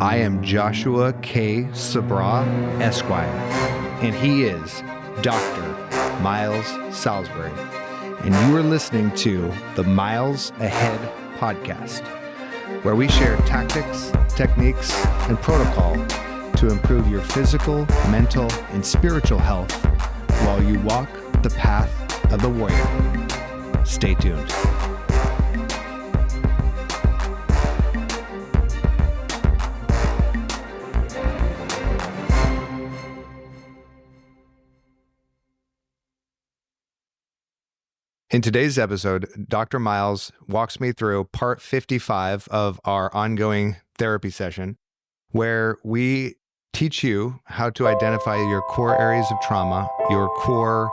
I am Joshua K. Sabra, Esquire, and he is Dr. Miles Salisbury. And you are listening to the Miles Ahead podcast, where we share tactics, techniques, and protocol to improve your physical, mental, and spiritual health while you walk the path of the warrior. Stay tuned. In today's episode, Dr. Miles walks me through part 55 of our ongoing therapy session, where we teach you how to identify your core areas of trauma, your core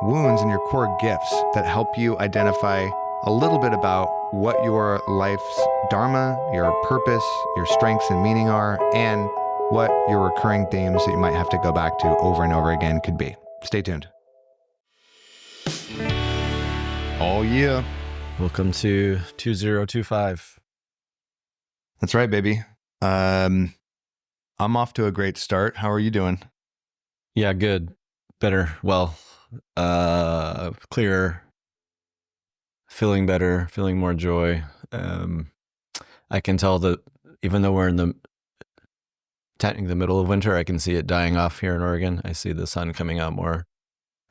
wounds, and your core gifts that help you identify a little bit about what your life's dharma, your purpose, your strengths and meaning are, and what your recurring themes that you might have to go back to over and over again could be. Stay tuned. Oh, yeah. Welcome to 2025. That's right, baby. I'm off to a great start. How are you doing? Yeah, good. Better. Well, clearer. Feeling better. Feeling more joy. I can tell that even though we're in technically the middle of winter, I can see it dying off here in Oregon. I see the sun coming out more.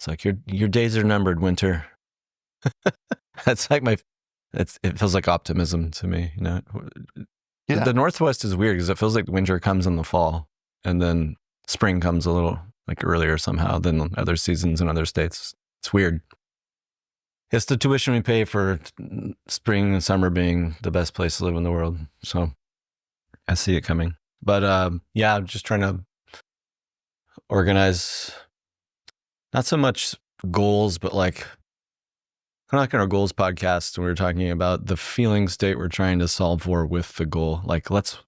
It's like your days are numbered, winter. That's like it feels like optimism to me, you know. Yeah. The Northwest is weird because it feels like winter comes in the fall and then spring comes a little like earlier somehow than other seasons in other states. It's weird. It's the tuition we pay for spring and summer being the best place to live in the world. So I see it coming. But yeah, I'm just trying to organize not so much goals, but like kind of like in our goals podcast, we were talking about the feeling state we're trying to solve for with the goal. Like, what's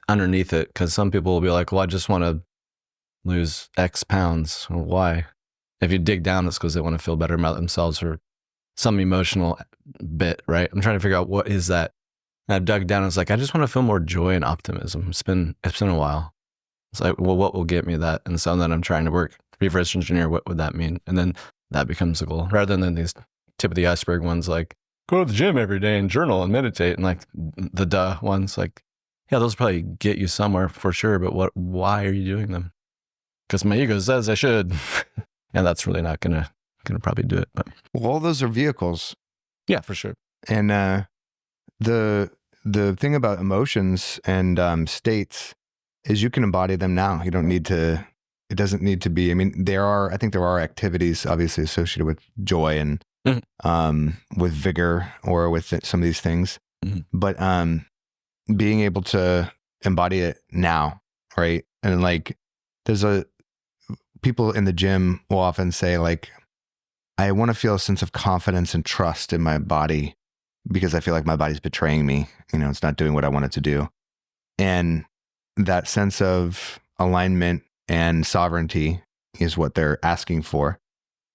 underneath it? Because some people will be like, well, I just want to lose X pounds. Well, why? If you dig down, it's because they want to feel better about themselves or some emotional bit, right? I'm trying to figure out what is that. And I've dug down and it's like, I just want to feel more joy and optimism. It's been a while. It's like, well, what will get me that? And so then I'm trying to reverse engineer what would that mean? And then that becomes the goal, rather than these tip of the iceberg ones like go to the gym every day and journal and meditate, and like the duh ones like, yeah, those probably get you somewhere for sure, but why are you doing them? Because my ego says I should. And that's really not gonna probably do it. But well, all those are vehicles. Yeah, for sure. And the thing about emotions and states is you can embody them now. You don't need to. It doesn't need to be. I mean, I think there are activities obviously associated with joy and with vigor or with some of these things. Mm-hmm. But being able to embody it now, right? And like, people in the gym will often say like, I want to feel a sense of confidence and trust in my body because I feel like my body's betraying me. You know, it's not doing what I want it to do. And that sense of alignment and sovereignty is what they're asking for.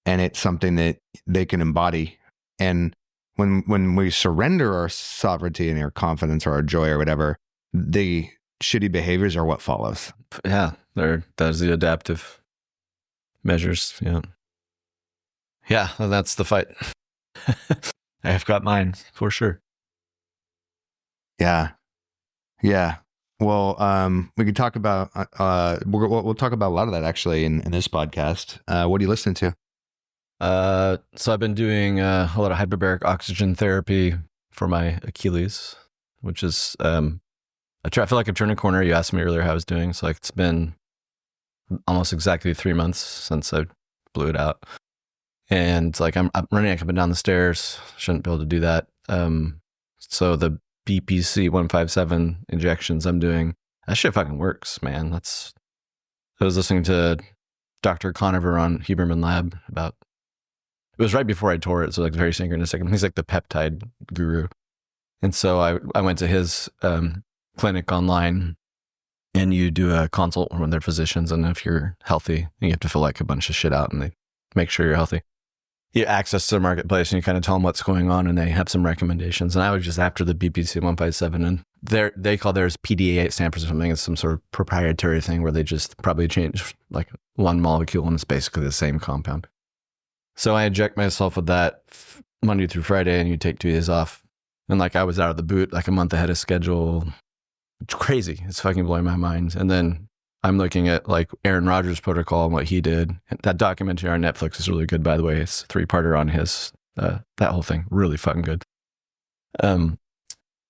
And it's something that they can embody. And when we surrender our sovereignty and our confidence or our joy or whatever, the shitty behaviors are what follows. Yeah, that's the adaptive measures. Yeah. Yeah, well, that's the fight. I've got mine for sure. Yeah. Yeah. Well, we could talk about, we'll talk about a lot of that actually in this podcast. What are you listening to? So I've been doing a lot of hyperbaric oxygen therapy for my Achilles, which is, I feel like I've turned a corner. You asked me earlier how I was doing. So like it's been almost exactly 3 months since I blew it out. And like I'm running up and down the stairs. Shouldn't be able to do that. So the BPC 157 injections I'm doing, that shit fucking works, man. I was listening to Dr. Conover on Huberman Lab about, it was right before I tore it, so like very synchronistic. He's like the peptide guru. And so I went to his clinic online, and you do a consult with their physicians, and if you're healthy, you have to fill like a bunch of shit out and they make sure you're healthy. you access to the marketplace and you kind of tell them what's going on and they have some recommendations. And I was just after the BPC 157 and they call theirs PDA samples or something. It's some sort of proprietary thing where they just probably change like one molecule and it's basically the same compound. So I inject myself with that Monday through Friday and you take 2 days off. And like I was out of the boot like a month ahead of schedule. It's crazy. It's fucking blowing my mind. And then I'm looking at like Aaron Rodgers' protocol and what he did. That documentary on Netflix is really good, by the way. It's a 3-parter on his, that whole thing. Really fucking good.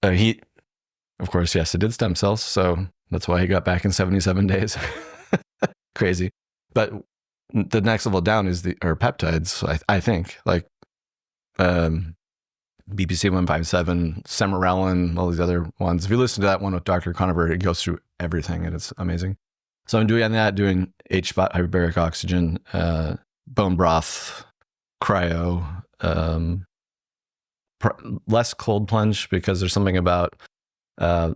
He, of course, yes, it did stem cells. So that's why he got back in 77 days. Crazy. But the next level down is peptides, I think. Like BPC 157, Semirelin, all these other ones. If you listen to that one with Dr. Conover, it goes through everything and it's amazing. So I'm doing that, doing H-spot, hyperbaric oxygen, bone broth, cryo, less cold plunge because there's something about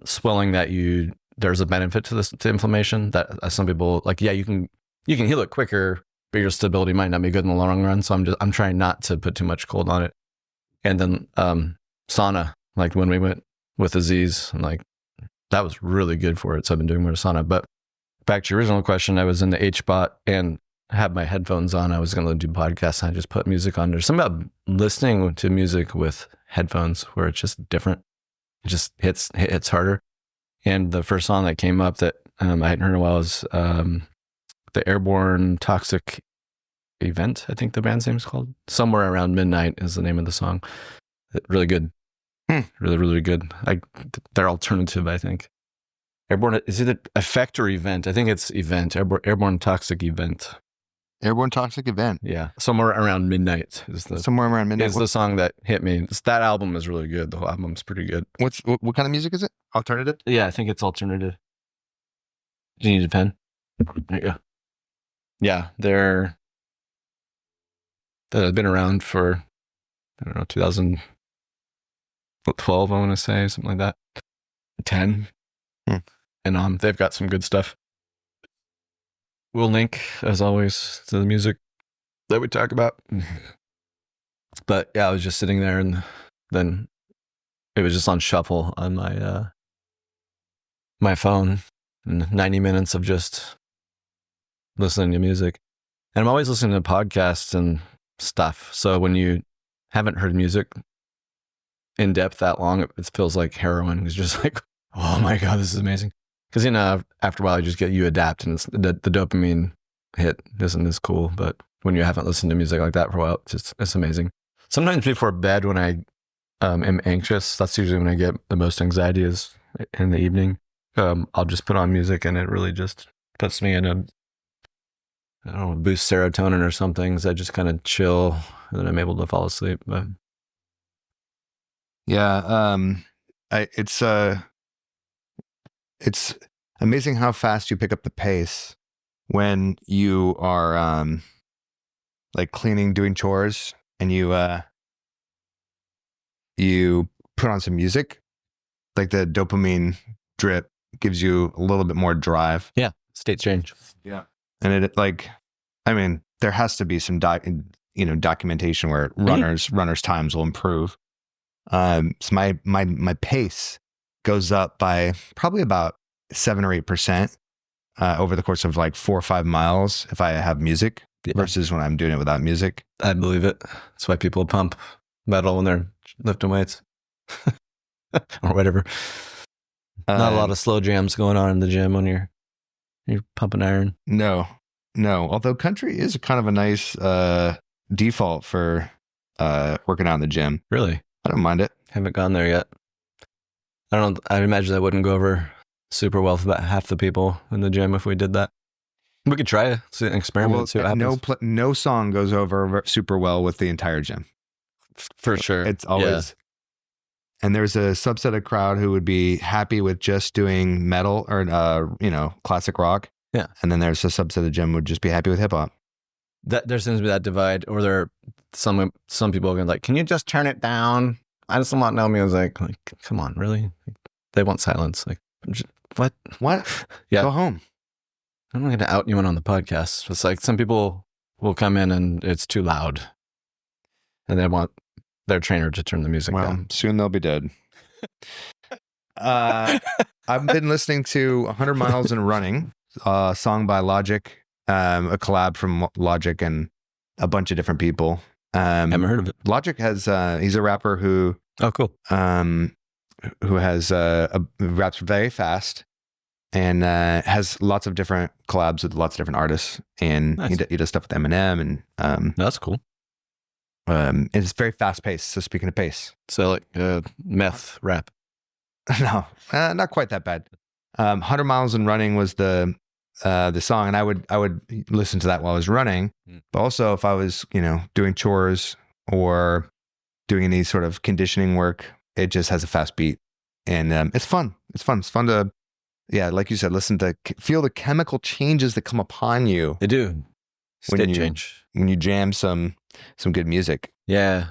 swelling that there's a benefit to inflammation that some people like. Yeah, you can heal it quicker, but your stability might not be good in the long run. So I'm trying not to put too much cold on it. And then sauna, like when we went with Aziz, and like that was really good for it. So I've been doing more sauna. But back to your original question, I was in the H-spot and had my headphones on. I was going to do podcasts and I just put music on. There's something about listening to music with headphones where it's just different. It just hits harder. And the first song that came up that I hadn't heard in a while was the Airborne Toxic Event, I think the band's name is called. Somewhere Around Midnight is the name of the song. Really good. Really, really good. They're alternative, I think. Airborne, is it Effect or Event? I think it's Event. Airborne Toxic Event. Airborne Toxic Event. Yeah. Somewhere Around Midnight is the song that hit me. That album is really good. The whole album's pretty good. What kind of music is it? Alternative? Yeah, I think it's alternative. Do you need a pen? There you go. Yeah, they've been around for, I don't know, 2012, I want to say, something like that. 10. And they've got some good stuff. We'll link, as always, to the music that we talk about. But yeah, I was just sitting there and then it was just on shuffle on my phone. And 90 minutes of just listening to music. And I'm always listening to podcasts and stuff. So when you haven't heard music in depth that long, it feels like heroin. It's just like, oh my God, this is amazing. Because, after a while, you adapt and the dopamine hit isn't as cool. But when you haven't listened to music like that for a while, it's amazing. Sometimes before bed when I am anxious, that's usually when I get the most anxiety is in the evening. I'll just put on music and it really just puts me in I don't know, boost serotonin or something. So I just kind of chill and then I'm able to fall asleep. But yeah, it's amazing how fast you pick up the pace when you are like cleaning, doing chores, and you put on some music. Like the dopamine drip gives you a little bit more drive. Yeah, state change. Yeah, and there has to be some documentation where runners' times will improve. So my pace goes up by probably about 7 or 8% over the course of like 4 or 5 miles if I have music versus when I'm doing it without music. I believe it. That's why people pump metal when they're lifting weights or whatever. Not a lot of slow jams going on in the gym when you're pumping iron. No. Although country is kind of a nice default for working out in the gym. Really? I don't mind it. Haven't gone there yet. I imagine that wouldn't go over super well for about half the people in the gym if we did that. We could try it, see an experiment, and see what happens. No song goes over super well with the entire gym. For sure. It's always... Yeah. And there's a subset of crowd who would be happy with just doing metal or, classic rock. Yeah. And then there's a subset of the gym would just be happy with hip hop. There seems to be that divide, or there are some people are like, can you just turn it down? I just want no music. Like, come on, really? They want silence. Like, what? Yeah. Go home. I'm not going to out anyone on the podcast. It's like some people will come in and it's too loud. and they want their trainer to turn the music down. Soon they'll be dead. I've been listening to 100 Miles and Running, a song by Logic, a collab from Logic and a bunch of different people. Haven't heard of it. Logic has, he's a rapper who cool. Who has raps very fast and has lots of different collabs with lots of different artists, and Nice. he does stuff with Eminem, and That's cool. it's very fast paced. So speaking of pace, So like meth rap. no, not quite that bad. 100 Miles and Running was the song, and I would listen to that while I was running, but also if I was doing chores or doing any sort of conditioning work, it just has a fast beat, and it's fun. It's fun to, like you said, listen to, feel the chemical changes that come upon you. They do. When State you- change. When you jam some good music. Yeah.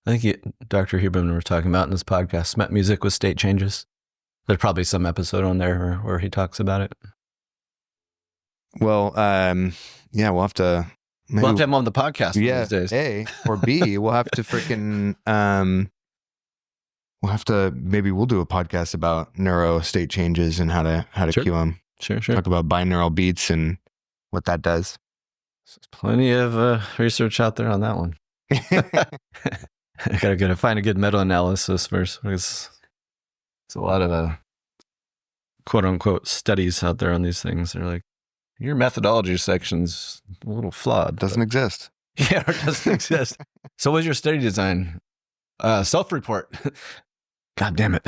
I think Dr. Huberman were talking about in this podcast, Smet music with state changes. There's probably some episode on there where he talks about it. Well, we'll have to. We'll have to have him on the podcast one of these days. A or B. We'll have to freaking. We'll do a podcast about neuro state changes and how to Sure. cue them. Sure. Talk about binaural beats and what that does. There's plenty of research out there on that one. I gotta find a good meta-analysis first, because there's a lot of quote-unquote studies out there on these things. They're like, your methodology section's a little flawed. Doesn't exist. Yeah, it doesn't exist. So what's your study design? Self-report. God damn it.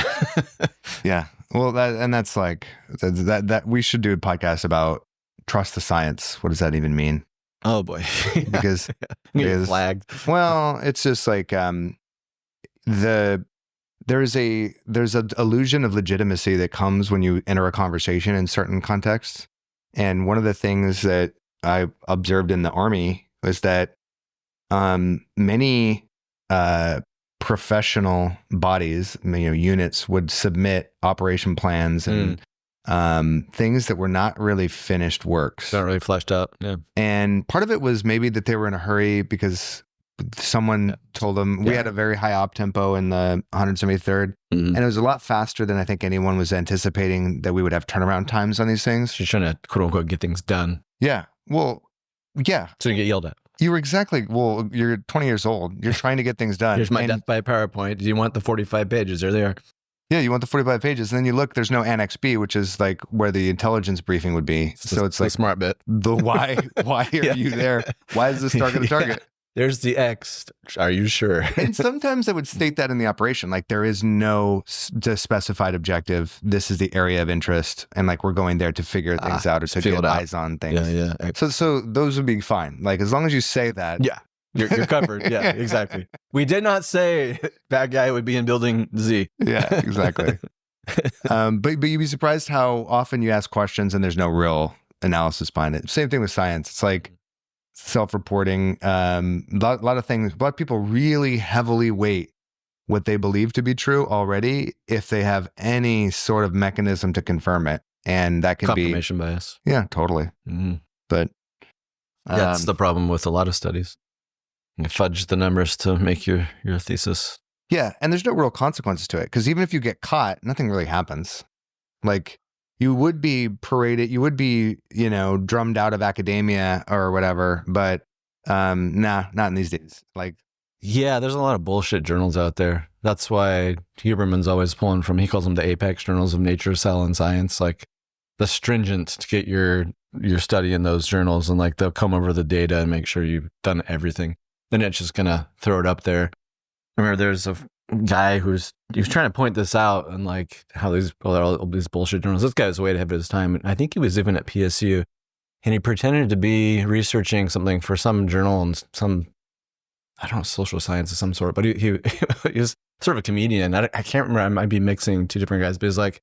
Yeah. Well, that's like that we should do a podcast about trust the science. What does that even mean? Oh boy. Because Get flagged. well, it's just like there's a illusion of legitimacy that comes when you enter a conversation in certain contexts. And one of the things that I observed in the Army was that many professional bodies, units would submit operation plans and things that were not really finished works. Not really fleshed out. Yeah. And part of it was maybe that they were in a hurry because someone told them we had a very high op tempo in the 173rd, and it was a lot faster than I think anyone was anticipating that we would have turnaround times on these things. She's trying to quote unquote get things done. Yeah. Well, yeah. So you get yelled at. You were exactly, you're 20 years old. You're trying to get things done. Here's my death by PowerPoint. Do you want the 45 pages? There they are. Yeah, you want the 45 pages. And then you look, there's no Annex B, which is like where the intelligence briefing would be. So it's the like smart bit. the why are you there? Why is this target a target? There's the X. Are you sure? And sometimes they would state that in the operation, like there is no specified objective. This is the area of interest, and like we're going there to figure things out or to get eyes on things. Yeah. So those would be fine. Like as long as you say that. Yeah, you're covered. Yeah, exactly. We did not say that guy would be in building Z. Yeah, exactly. But you'd be surprised how often you ask questions and there's no real analysis behind it. Same thing with science. It's like self-reporting, a lot of things. A lot of people really heavily weight what they believe to be true already if they have any sort of mechanism to confirm it, and that can Confirmation bias. Yeah, totally. Mm-hmm. But that's the problem with a lot of studies. You fudge the numbers to make your thesis. Yeah, and there's no real consequences to it because even if you get caught, nothing really happens. Like you would be paraded, you would be, drummed out of academia or whatever, but not in these days. Like, yeah, there's a lot of bullshit journals out there. That's why Huberman's always pulling from, he calls them the apex journals of nature, cell, and science, like the stringent to get your study in those journals, and like they'll come over the data and make sure you've done everything. Then it's just gonna throw it up there. I remember there's a guy he was trying to point this out and like how all these bullshit journals. This guy was way ahead of his time. I think he was even at PSU, and he pretended to be researching something for some journal and some, I don't know, social science of some sort. But he was sort of a comedian. I can't remember. I might be mixing two different guys. But he's like,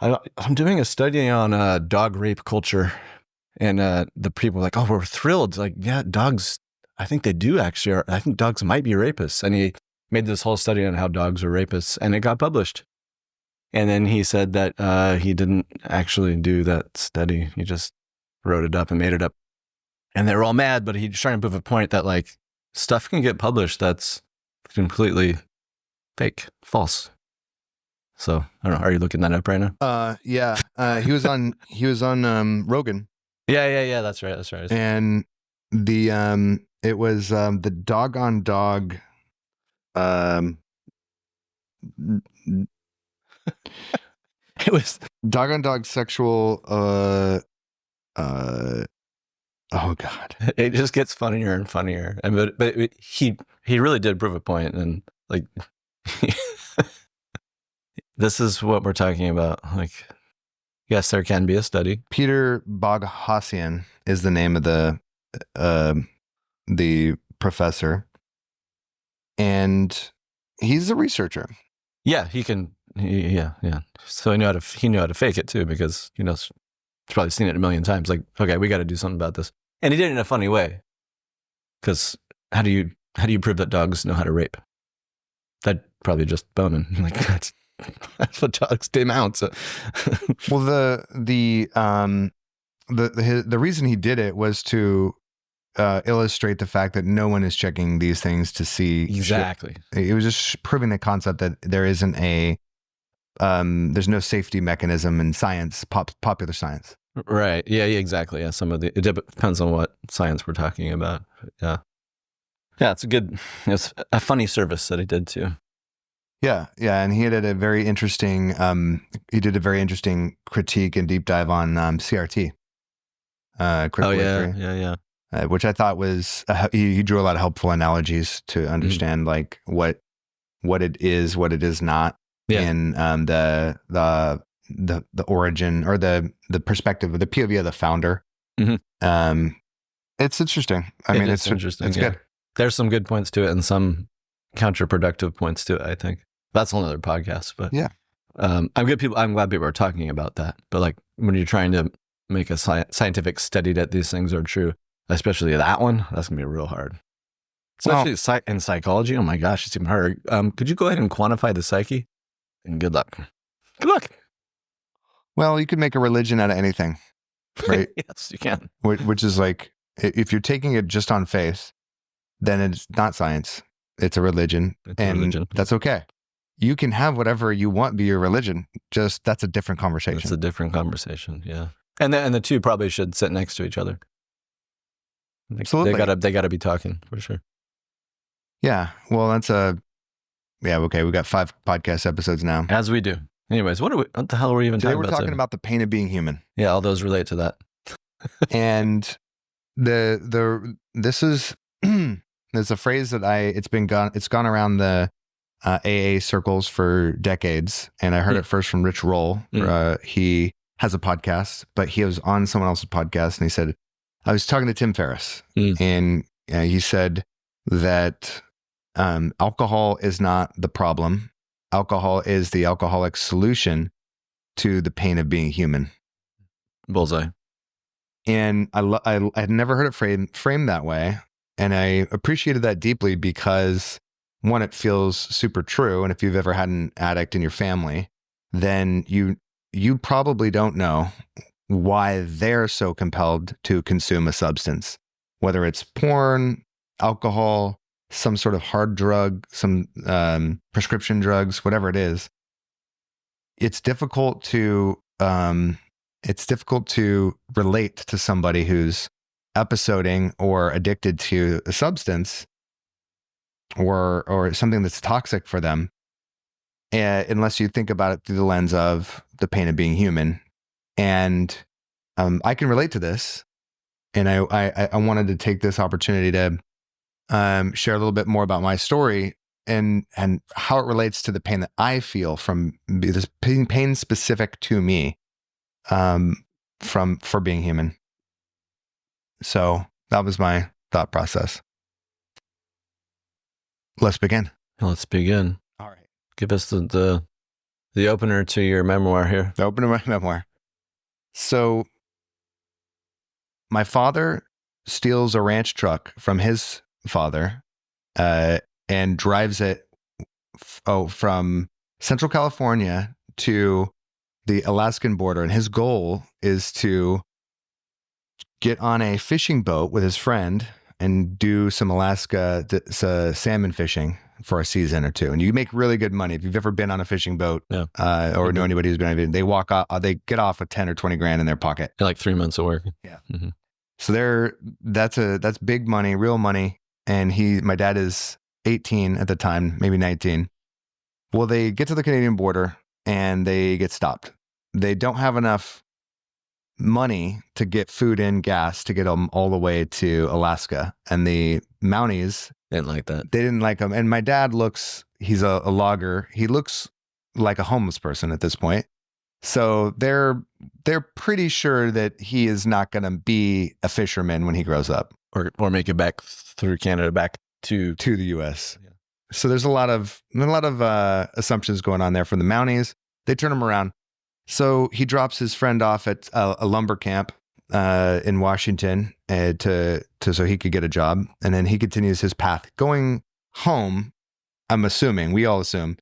I'm doing a study on dog rape culture, and the people were like, oh, we're thrilled. Like, yeah, dogs. I think they do actually. I think dogs might be rapists. And he made this whole study on how dogs are rapists, and it got published. And then he said that he didn't actually do that study. He just wrote it up and made it up. And they were all mad, but he was trying to prove a point that like stuff can get published that's completely fake, false. So I don't know. Are you looking that up right now? Yeah. He was on Rogan. Yeah. That's right. And it was the dog on dog. It was dog on dog sexual. Oh God! It just gets funnier and funnier. And but he really did prove a point, and like this is what we're talking about. Like, yes, there can be a study. Peter Boghossian is the name of the professor, and he's a researcher. Yeah, he can. Yeah. So he knew how to fake it too, because he's probably seen it a million times. Like, okay, we got to do something about this, and he did it in a funny way. Because how do you prove that dogs know how to rape? That probably just boning. Like that's what dogs do out. So. Well, the reason he did it was to illustrate the fact that no one is checking these things to see exactly. It was just proving the concept that there isn't there's no safety mechanism in science, popular science. Right. Yeah, exactly. Yeah. It depends on what science we're talking about. Yeah. Yeah. It's a funny service that he did too. Yeah. And he did a very interesting critique and deep dive on CRT. Critical yeah. Which I thought was he drew a lot of helpful analogies to understand like what it is, what it is not, in the origin or the perspective of the POV of the founder. Mm-hmm. It's interesting. It's interesting. It's good. There's some good points to it and some counterproductive points to it, I think. That's another podcast, but yeah. I'm glad people are talking about that. But like when you're trying to make a scientific study that these things are true, especially that one, that's gonna be real hard. Especially in psychology. Oh my gosh, it's even harder. Could you go ahead and quantify the psyche? And good luck. Good luck. Well, you could make a religion out of anything, right? Yes, you can. Which is like, if you're taking it just on faith, then it's not science. It's a religion. That's okay. You can have whatever you want be your religion. Just that's a different conversation. It's a different conversation, yeah. And the two probably should sit next to each other. Absolutely. They gotta be talking for sure. Yeah. Well, okay. We got 5 podcast episodes now. As we do. Anyways, what the hell are we even talking about? Today we're talking about the pain of being human. Yeah, all those relate to that. And this is there's a phrase that it's gone around the AA circles for decades, and I heard it first from Rich Roll. He has a podcast, but he was on someone else's podcast, and he said, I was talking to Tim Ferriss, and he said that alcohol is not the problem. Alcohol is the alcoholic solution to the pain of being human. Bullseye. And I had never heard it framed that way. And I appreciated that deeply because, one, it feels super true. And if you've ever had an addict in your family, then you probably don't know why they're so compelled to consume a substance, whether it's porn, alcohol, some sort of hard drug, some prescription drugs, whatever it is. It's difficult to relate to somebody who's episoding or addicted to a substance or something that's toxic for them, unless you think about it through the lens of the pain of being human. And I can relate to this, and I wanted to take this opportunity to share a little bit more about my story and how it relates to the pain that I feel from this pain specific to me for being human. So that was my thought process. Let's begin. Let's begin. All right. Give us the opener to your memoir here. The opener of my memoir. So my father steals a ranch truck from his father and drives it from Central California to the Alaskan border. And his goal is to get on a fishing boat with his friend and do some Alaska salmon fishing for a season or two. And you make really good money. If you've ever been on a fishing boat or know anybody who's been on it, they walk out, they get off with 10 or 20 grand in their pocket. Like 3 months of work. Yeah. Mm-hmm. So that's big money, real money. And my dad is 18 at the time, maybe 19. Well, they get to the Canadian border and they get stopped. They don't have enough money to get food and gas to get them all the way to Alaska. And the Mounties didn't like that. They didn't like him. And my dad he's a logger. He looks like a homeless person at this point. So they're pretty sure that he is not going to be a fisherman when he grows up. Or make it back through Canada back to the U.S. Yeah. So there's a lot of assumptions going on there from the Mounties. They turn him around. So he drops his friend off at a lumber camp in Washington so he could get a job, and then he continues his path going home. We all assume,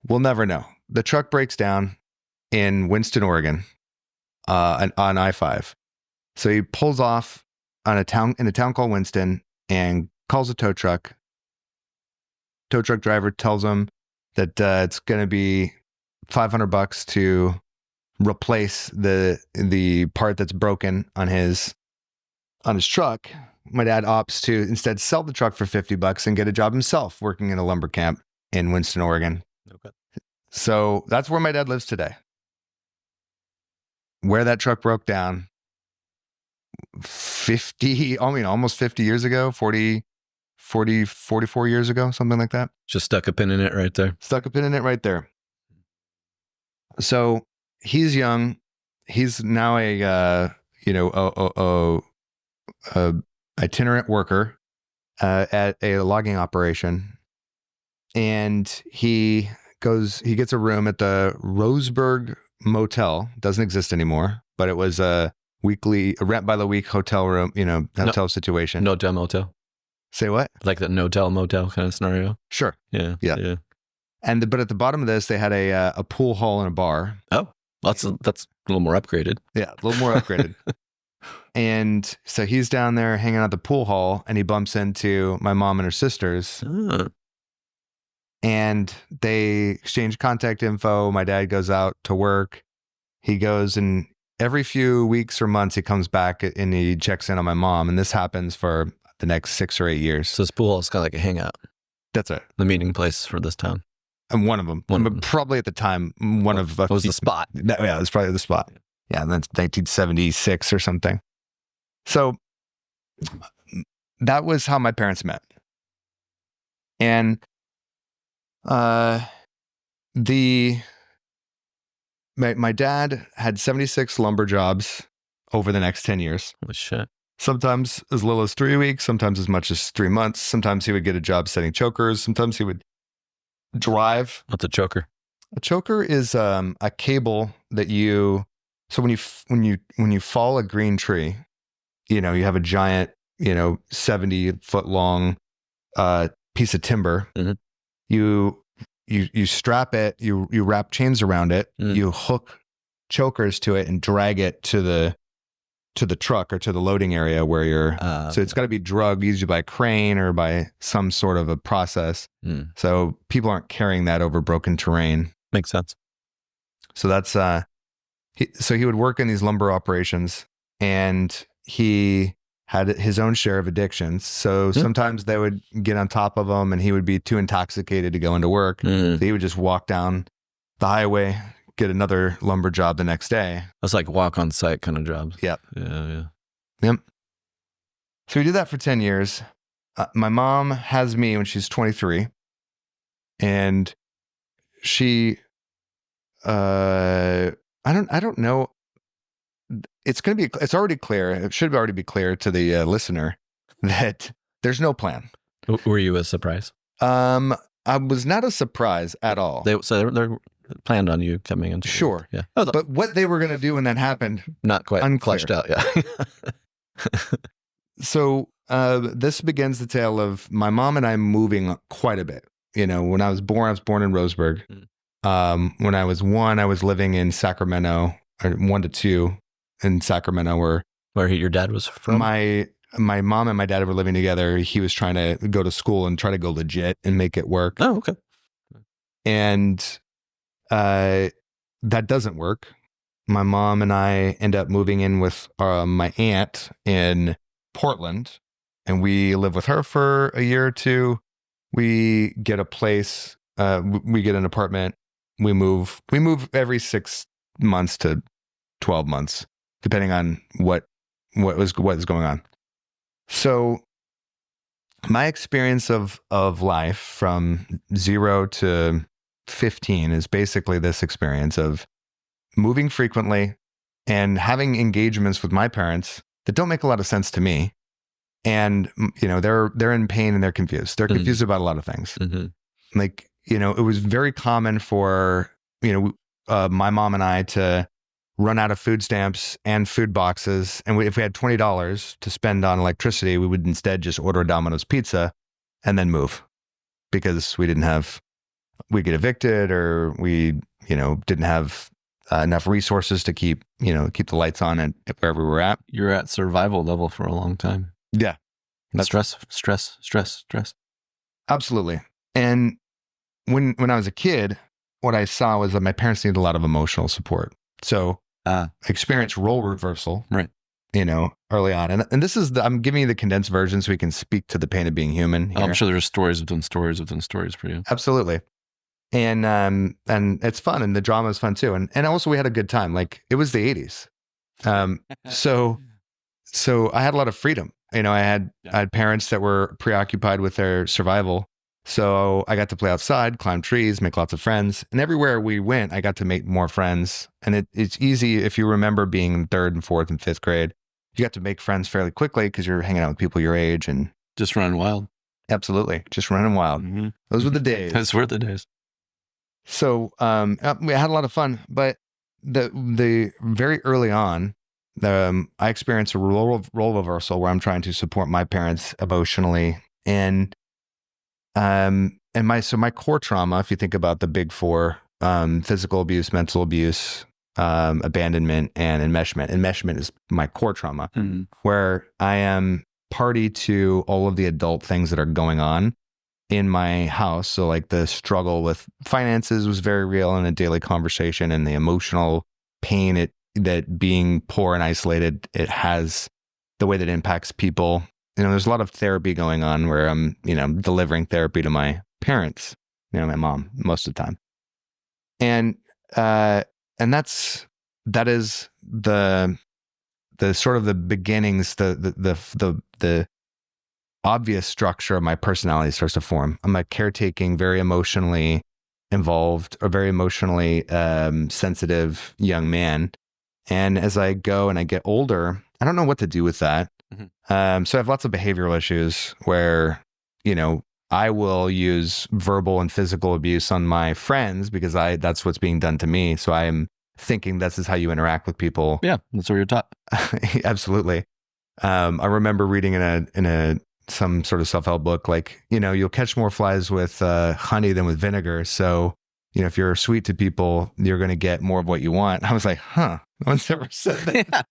we'll never know. The truck breaks down in Winston, Oregon, on I-5. So he pulls off in a town called Winston and calls a tow truck. Tow truck driver tells him that it's going to be $500 to replace the part that's broken on his truck. My dad opts to instead sell the truck for $50 and get a job himself working in a lumber camp in Winston, Oregon. Okay. So that's where my dad lives today. Where that truck broke down almost 50 years ago, 44 years ago, something like that. Just stuck a pin in it right there. Stuck a pin in it right there. So he's young. He's now a itinerant worker at a logging operation, and he gets a room at the Roseburg Motel. Doesn't exist anymore, but it was a rent by the week hotel room, hotel situation. No-tell motel. Say what? Like the no-tell motel kind of scenario. Sure. Yeah. But at the bottom of this, they had a pool hall and a bar. Oh, that's a little more upgraded. Yeah, a little more upgraded. And so he's down there hanging out at the pool hall, and he bumps into my mom and her sisters. And they exchange contact info. My dad goes out to work. He goes, and every few weeks or months, he comes back and he checks in on my mom. And this happens for the next 6 or 8 years. So this pool hall is kind of like a hangout. That's it. The meeting place for this town. And one of them. Probably at the time, it was the spot. Yeah, it was probably the spot. Yeah, and that's 1976 or something. So that was how my parents met. And my dad had 76 lumber jobs over the next 10 years. Holy shit. Sometimes as little as 3 weeks, sometimes as much as 3 months. Sometimes he would get a job setting chokers. Sometimes he would drive. What's a choker? A choker is a cable that so when you fall a green tree, you have a giant, 70-foot long piece of timber. Mm-hmm. You strap it, you wrap chains around it, you hook chokers to it and drag it to the truck or to the loading area where you're, so it's got to be dragged usually by a crane or by some sort of a process. So people aren't carrying that over broken terrain. Makes sense. So that's, so he would work in these lumber operations, and he had his own share of addictions. So sometimes they would get on top of him and he would be too intoxicated to go into work. So he would just walk down the highway, get another lumber job the next day. That's like walk on site kind of jobs. Yep. Yeah. Yep. So we did that for 10 years. My mom has me when she's 23, and she, I don't know. It's already clear. It should already be clear to the listener that there's no plan. Were you a surprise? I was not a surprise at all. They're planned on you coming into. Sure. Yeah. But what they were going to do when that happened, not quite unclear. Fleshed out. Yeah. So this begins the tale of my mom and I moving quite a bit. When I was born in Roseburg. When I was 1, I was living in Sacramento, or 1 to 2 in Sacramento, where your dad was from. My my mom and my dad were living together. He was trying to go to school and try to go legit and make it work. Oh, okay. And that doesn't work. My mom and I end up moving in with my aunt in Portland, and we live with her for a year or two. We get a place. We get an apartment. We move every 6 months to 12 months, depending on what is going on. So my experience of life from 0 to 15 is basically this experience of moving frequently and having engagements with my parents that don't make a lot of sense to me. And, they're in pain and they're confused. They're confused about a lot of things. Like, it was very common for, my mom and I to run out of food stamps and food boxes. And if we had $20 to spend on electricity, we would instead just order a Domino's pizza and then move, because we'd get evicted, or we, didn't have enough resources to keep the lights on at wherever we were at. You're at survival level for a long time. Yeah. Stress. Absolutely. And when I was a kid, what I saw was that my parents needed a lot of emotional support. So I experienced role reversal, right? Early on. And this is I'm giving you the condensed version so we can speak to the pain of being human here. I'm sure there's stories within stories within stories for you. Absolutely. And it's fun, and the drama is fun too. And also we had a good time. Like, it was the 80s. So I had a lot of freedom. I had parents that were preoccupied with their survival. So I got to play outside, climb trees, make lots of friends. And everywhere we went, I got to make more friends. And it's easy if you remember being in 3rd and 4th and 5th grade. You got to make friends fairly quickly because you're hanging out with people your age and just running wild. Absolutely. Just running wild. Mm-hmm. Those were the days. Those were the days. So we had a lot of fun. But the very early on, I experienced a role reversal where I'm trying to support my parents emotionally. And my core trauma, if you think about the big 4, physical abuse, mental abuse, abandonment, and enmeshment. Enmeshment is my core trauma, where I am party to all of the adult things that are going on in my house. So like the struggle with finances was very real in a daily conversation, and the emotional pain that being poor and isolated, it has the way that it impacts people. There's a lot of therapy going on where I'm, delivering therapy to my parents, my mom most of the time. And that is the sort of the beginnings, the obvious structure of my personality starts to form. I'm a caretaking, very emotionally involved, or very emotionally sensitive young man. And as I go and I get older, I don't know what to do with that. So I have lots of behavioral issues where, I will use verbal and physical abuse on my friends because that's what's being done to me. So I am thinking this is how you interact with people. Yeah, that's what you're taught. Absolutely. I remember reading in some sort of self-help book, like, you'll catch more flies with honey than with vinegar. So, if you're sweet to people, you're going to get more of what you want. I was like, no one's ever said that. Yeah.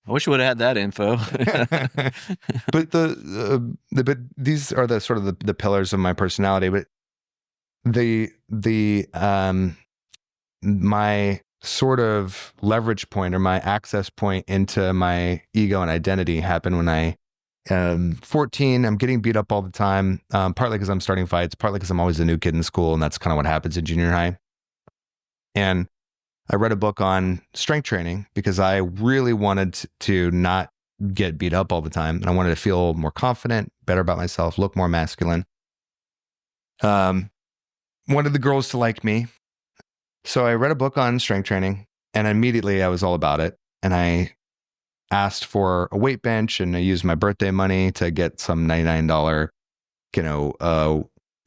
I wish we would have had that info. But but these are the sort of the pillars of my personality. But my sort of leverage point, or my access point into my ego and identity, happened when I 14. I'm getting beat up all the time, partly because I'm starting fights, partly because I'm always the new kid in school, and that's kind of what happens in junior high. And I read a book on strength training because I really wanted to not get beat up all the time, and I wanted to feel more confident, better about myself, look more masculine. Wanted the girls to like me. So I read a book on strength training, and immediately I was all about it. And I asked for a weight bench, and I used my birthday money to get some $99,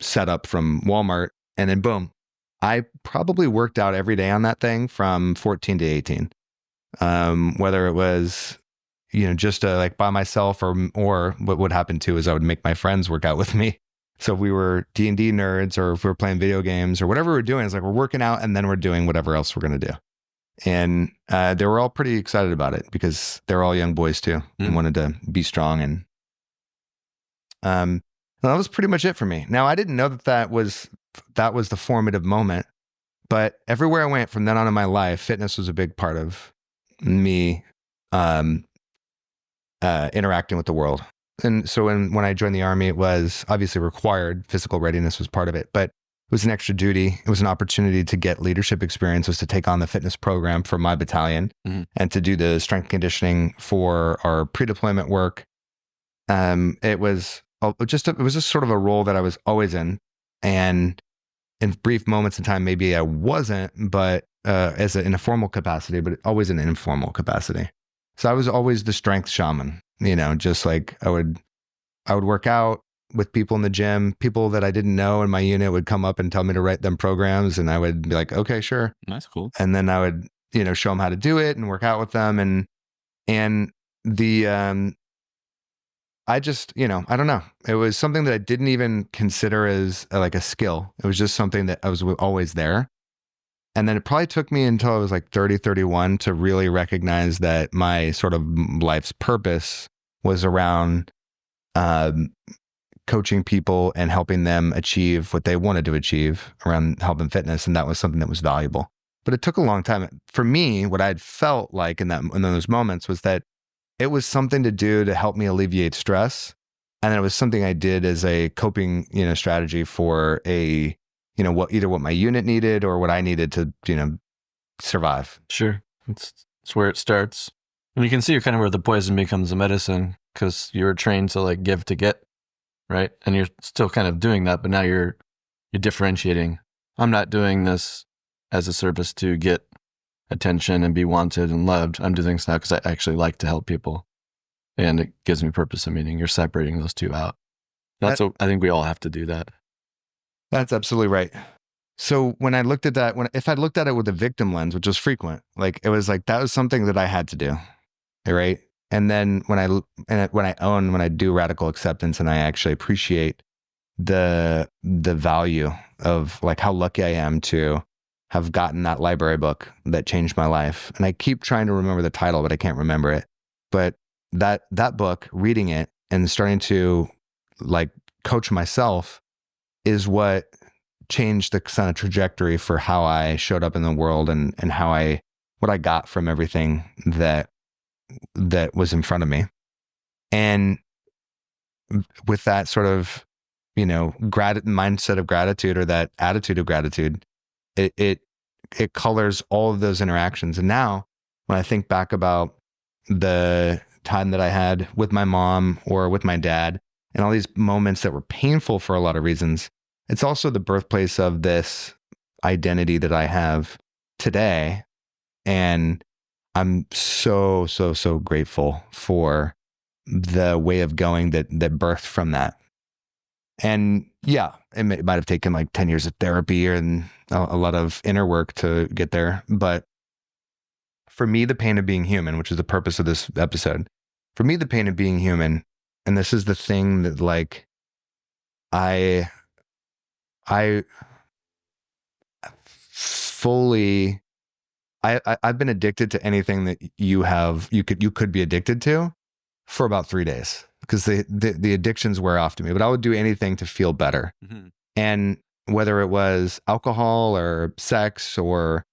setup from Walmart. And then boom, I probably worked out every day on that thing from 14 to 18. Whether it was, just like by myself, or what would happen too is I would make my friends work out with me. So if we were D&D nerds, or if we were playing video games, or whatever we're doing, it's like we're working out and then we're doing whatever else we're going to do. And they were all pretty excited about it because they're all young boys too, and wanted to be strong and And that was pretty much it for me. Now, I didn't know that was the formative moment, but everywhere I went from then on in my life, fitness was a big part of me interacting with the world. And so when I joined the Army, it was obviously required. Physical readiness was part of it, but it was an extra duty. It was an opportunity to get leadership experience, was to take on the fitness program for my battalion and to do the strength conditioning for our pre-deployment work. It was just sort of a role that I was always in. And in brief moments in time, maybe I wasn't, but in a formal capacity, but always in an informal capacity. So I was always the strength shaman, just like I would work out with people in the gym. People that I didn't know in my unit would come up and tell me to write them programs, and I would be like, okay, sure. That's cool. And then I would, show them how to do it and work out with them. And the, I just, I don't know. It was something that I didn't even consider as like a skill. It was just something that I was always there. And then it probably took me until I was like 30, 31 to really recognize that my sort of life's purpose was around coaching people and helping them achieve what they wanted to achieve around health and fitness. And that was something that was valuable. But it took a long time. For me, what I'd felt like in those moments was that it was something to do to help me alleviate stress. And it was something I did as a coping, strategy for what my unit needed or what I needed to, survive. Sure. It's where it starts. And you can see kind of where the poison becomes a medicine, because you're trained to like give to get, right? And you're still kind of doing that, but now you're differentiating. I'm not doing this as a service to get attention and be wanted and loved. I'm doing this now because I actually like to help people, and it gives me purpose and meaning. You're separating those two out. I think we all have to do that. That's absolutely right. So when I looked at that, if I looked at it with a victim lens, which was frequent, like it was like that was something that I had to do, right? And then when I do radical acceptance and I actually appreciate the value of like how lucky I am to have gotten that library book that changed my life. And I keep trying to remember the title, but I can't remember it. But that book, reading it and starting to like coach myself is what changed the kind of trajectory for how I showed up in the world and what I got from everything that was in front of me. And with that sort of, mindset of gratitude, or that attitude of gratitude, it colors all of those interactions. And now when I think back about the time that I had with my mom or with my dad and all these moments that were painful for a lot of reasons, it's also the birthplace of this identity that I have today. And I'm so, so, so grateful for the way of going that birthed from that. And yeah, it might have taken like 10 years of therapy and a lot of inner work to get there. But for me, the pain of being human, which is the purpose of this episode, for me, the pain of being human, and this is the thing that like I've been addicted to anything that you could be addicted to for about 3 days, because the addictions wear off to me. But I would do anything to feel better. Mm-hmm. And whether it was alcohol or sex or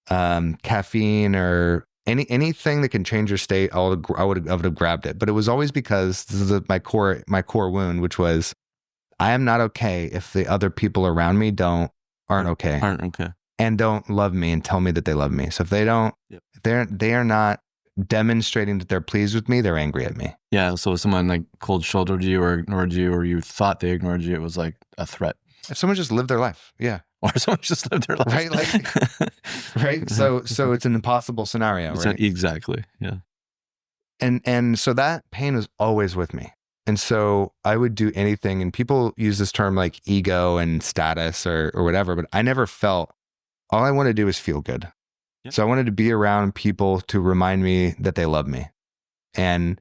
caffeine or anything that can change your state, I would have grabbed it. But it was always because this is my core wound, which was I am not okay if the other people around me aren't okay and don't love me and tell me that they love me. So if they don't, if they are not demonstrating that they're pleased with me, they're angry at me. Yeah. So if someone like cold shouldered you or ignored you, or you thought they ignored you, it was like a threat. If someone just lived their life. Yeah. Or someone just lived their life. Right. Like, right. So it's an impossible scenario, right? Exactly. Yeah. And so that pain was always with me. And so I would do anything, and people use this term like ego and status or whatever, but I never felt, all I wanted to do was feel good. Yep. So I wanted to be around people to remind me that they love me. And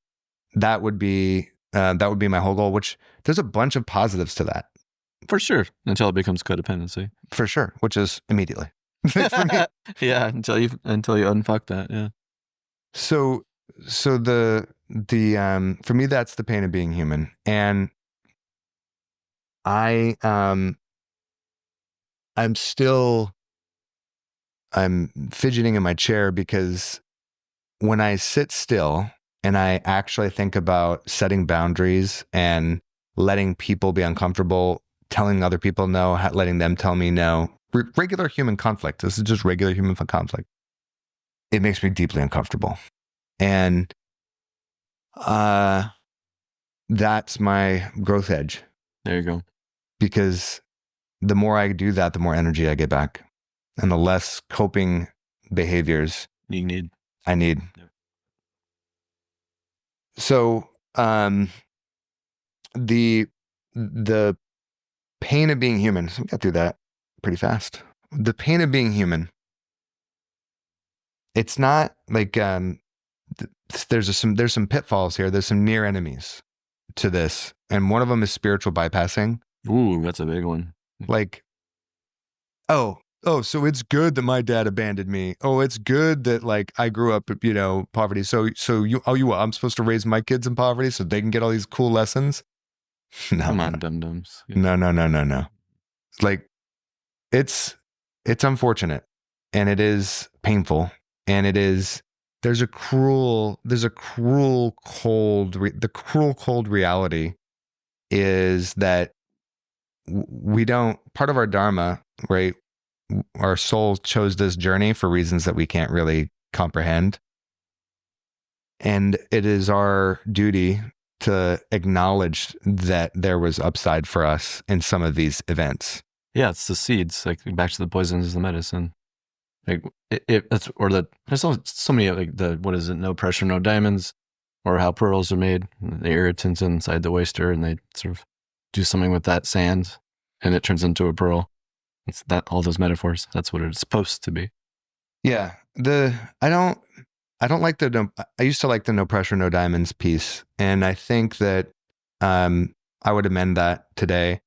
that would be my whole goal, which there's a bunch of positives to that. For sure. Until it becomes codependency. For sure. Which is immediately. For me. Yeah. Until you unfuck that. Yeah. So the for me, that's the pain of being human. And I'm fidgeting in my chair because when I sit still and I actually think about setting boundaries and letting people be uncomfortable, telling other people no, letting them tell me no, regular human conflict. This is just regular human conflict. It makes me deeply uncomfortable. And that's my growth edge. There you go. Because the more I do that, the more energy I get back. And the less coping behaviors I need. Yep. So the pain of being human, so we got through that pretty fast. The pain of being human, it's not like there's some pitfalls here. There's some near enemies to this. And one of them is spiritual bypassing. Ooh, that's a big one. Like, oh, so it's good that my dad abandoned me. Oh, it's good that like I grew up, poverty. So what? I'm supposed to raise my kids in poverty so they can get all these cool lessons? No, come on, dum-dums. No. Like, it's unfortunate, and it is painful, and there's a cruel, cold reality is that part of our dharma, right? Our soul chose this journey for reasons that we can't really comprehend. And it is our duty to acknowledge that there was upside for us in some of these events. Yeah, it's the seeds. Like back to the poison is the medicine. Like there's so many like what is it? No pressure, no diamonds, or how pearls are made. The irritants inside the oyster, and they sort of do something with that sand, and it turns into a pearl. It's that all those metaphors. That's what it's supposed to be. Yeah. I don't like I used to like the no pressure, no diamonds piece. And I think that I would amend that today.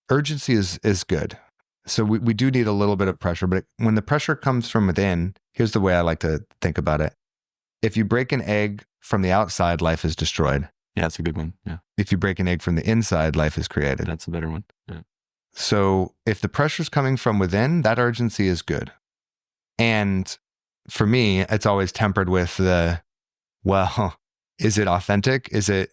Urgency is good. So we do need a little bit of pressure, but when the pressure comes from within, here's the way I like to think about it. If you break an egg from the outside, life is destroyed. Yeah, that's a good one. Yeah. If you break an egg from the inside, life is created. That's a better one. Yeah. So if the pressure's coming from within, that urgency is good. And for me, it's always tempered with is it authentic? Is it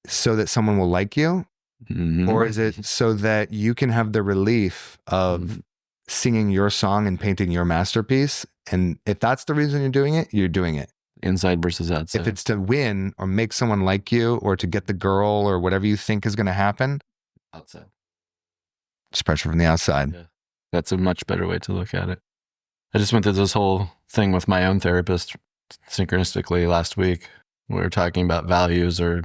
so that someone will like you? Mm-hmm. Or is it so that you can have the relief of singing your song and painting your masterpiece? And if that's the reason you're doing it, you're doing it. Inside versus outside. If it's to win or make someone like you or to get the girl or whatever you think is going to happen, outside. It's pressure from the outside. Yeah. That's a much better way to look at it. I just went through this whole thing with my own therapist synchronistically last week. We were talking about values or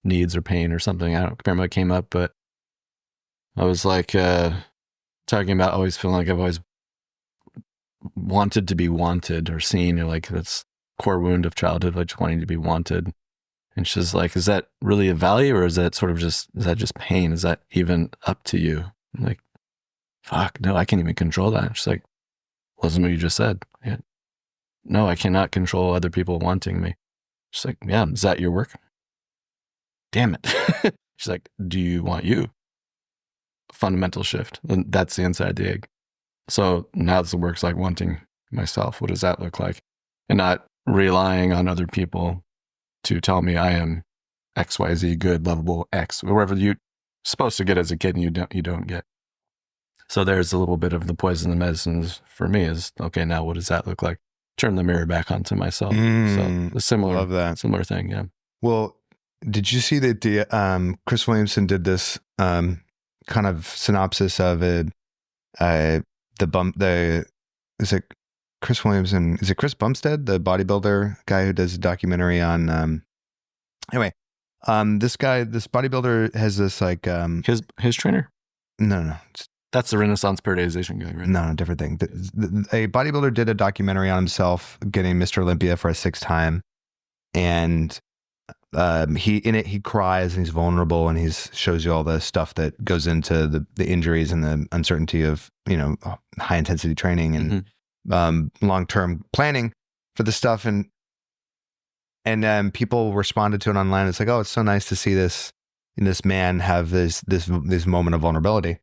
needs or pain or something. I don't remember what came up, but I was like talking about always feeling like I've always wanted to be wanted or seen, or like that's core wound of childhood, like just wanting to be wanted. And she's like, is that really a value, or is that just pain? Is that even up to you? I'm like, fuck, no, I can't even control that. She's like, wasn't what you just said. Yeah. No, I cannot control other people wanting me. She's like, yeah, is that your work? Damn it. She's like, do you want you? Fundamental shift. And that's the inside the egg. So now the work's like wanting myself. What does that look like? And not relying on other people to tell me I am XYZ, good, lovable, X, wherever you're supposed to get as a kid and you don't get. So there's a little bit of the poison and medicines for me is, okay, now what does that look like? Turn the mirror back onto myself. So a similar thing, yeah. Well, did you see that Chris Williamson did this kind of synopsis of is it Chris Williamson? Is it Chris Bumstead, the bodybuilder guy who does a documentary on? Anyway, this bodybuilder has this like his trainer. No, that's the Renaissance periodization guy, right? No, different thing. A bodybuilder did a documentary on himself getting Mr. Olympia for a sixth time, and he cries and he's vulnerable and he shows you all the stuff that goes into the injuries and the uncertainty of high intensity training and long-term planning for the stuff, and people responded to it online. It's like, oh, it's so nice to see this this man have this moment of vulnerability.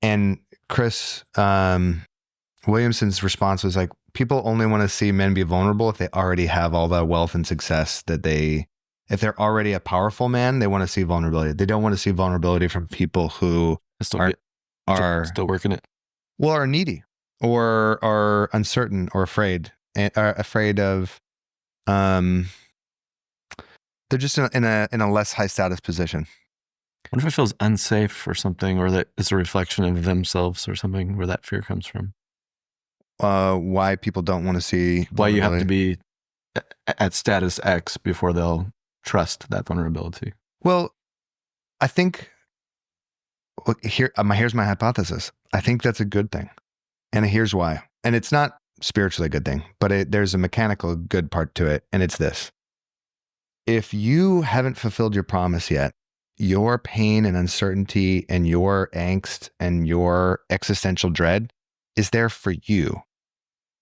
And Chris Williamson's response was like, people only want to see men be vulnerable if they already have all the wealth and success if they're already a powerful man, they want to see vulnerability. They don't want to see vulnerability from people who are still working it. Well, are needy or are uncertain or afraid, and are afraid of, they're just in a less high status position. What if it feels unsafe or something, or that it's a reflection of themselves or something, where that fear comes from? Why people don't want to see why you have to be at status X before they'll trust that vulnerability. Well, I think here's my hypothesis. I think that's a good thing, and here's why. And it's not spiritually a good thing, but there's a mechanical good part to it, and it's this: if you haven't fulfilled your promise yet, your pain and uncertainty and your angst and your existential dread is there for you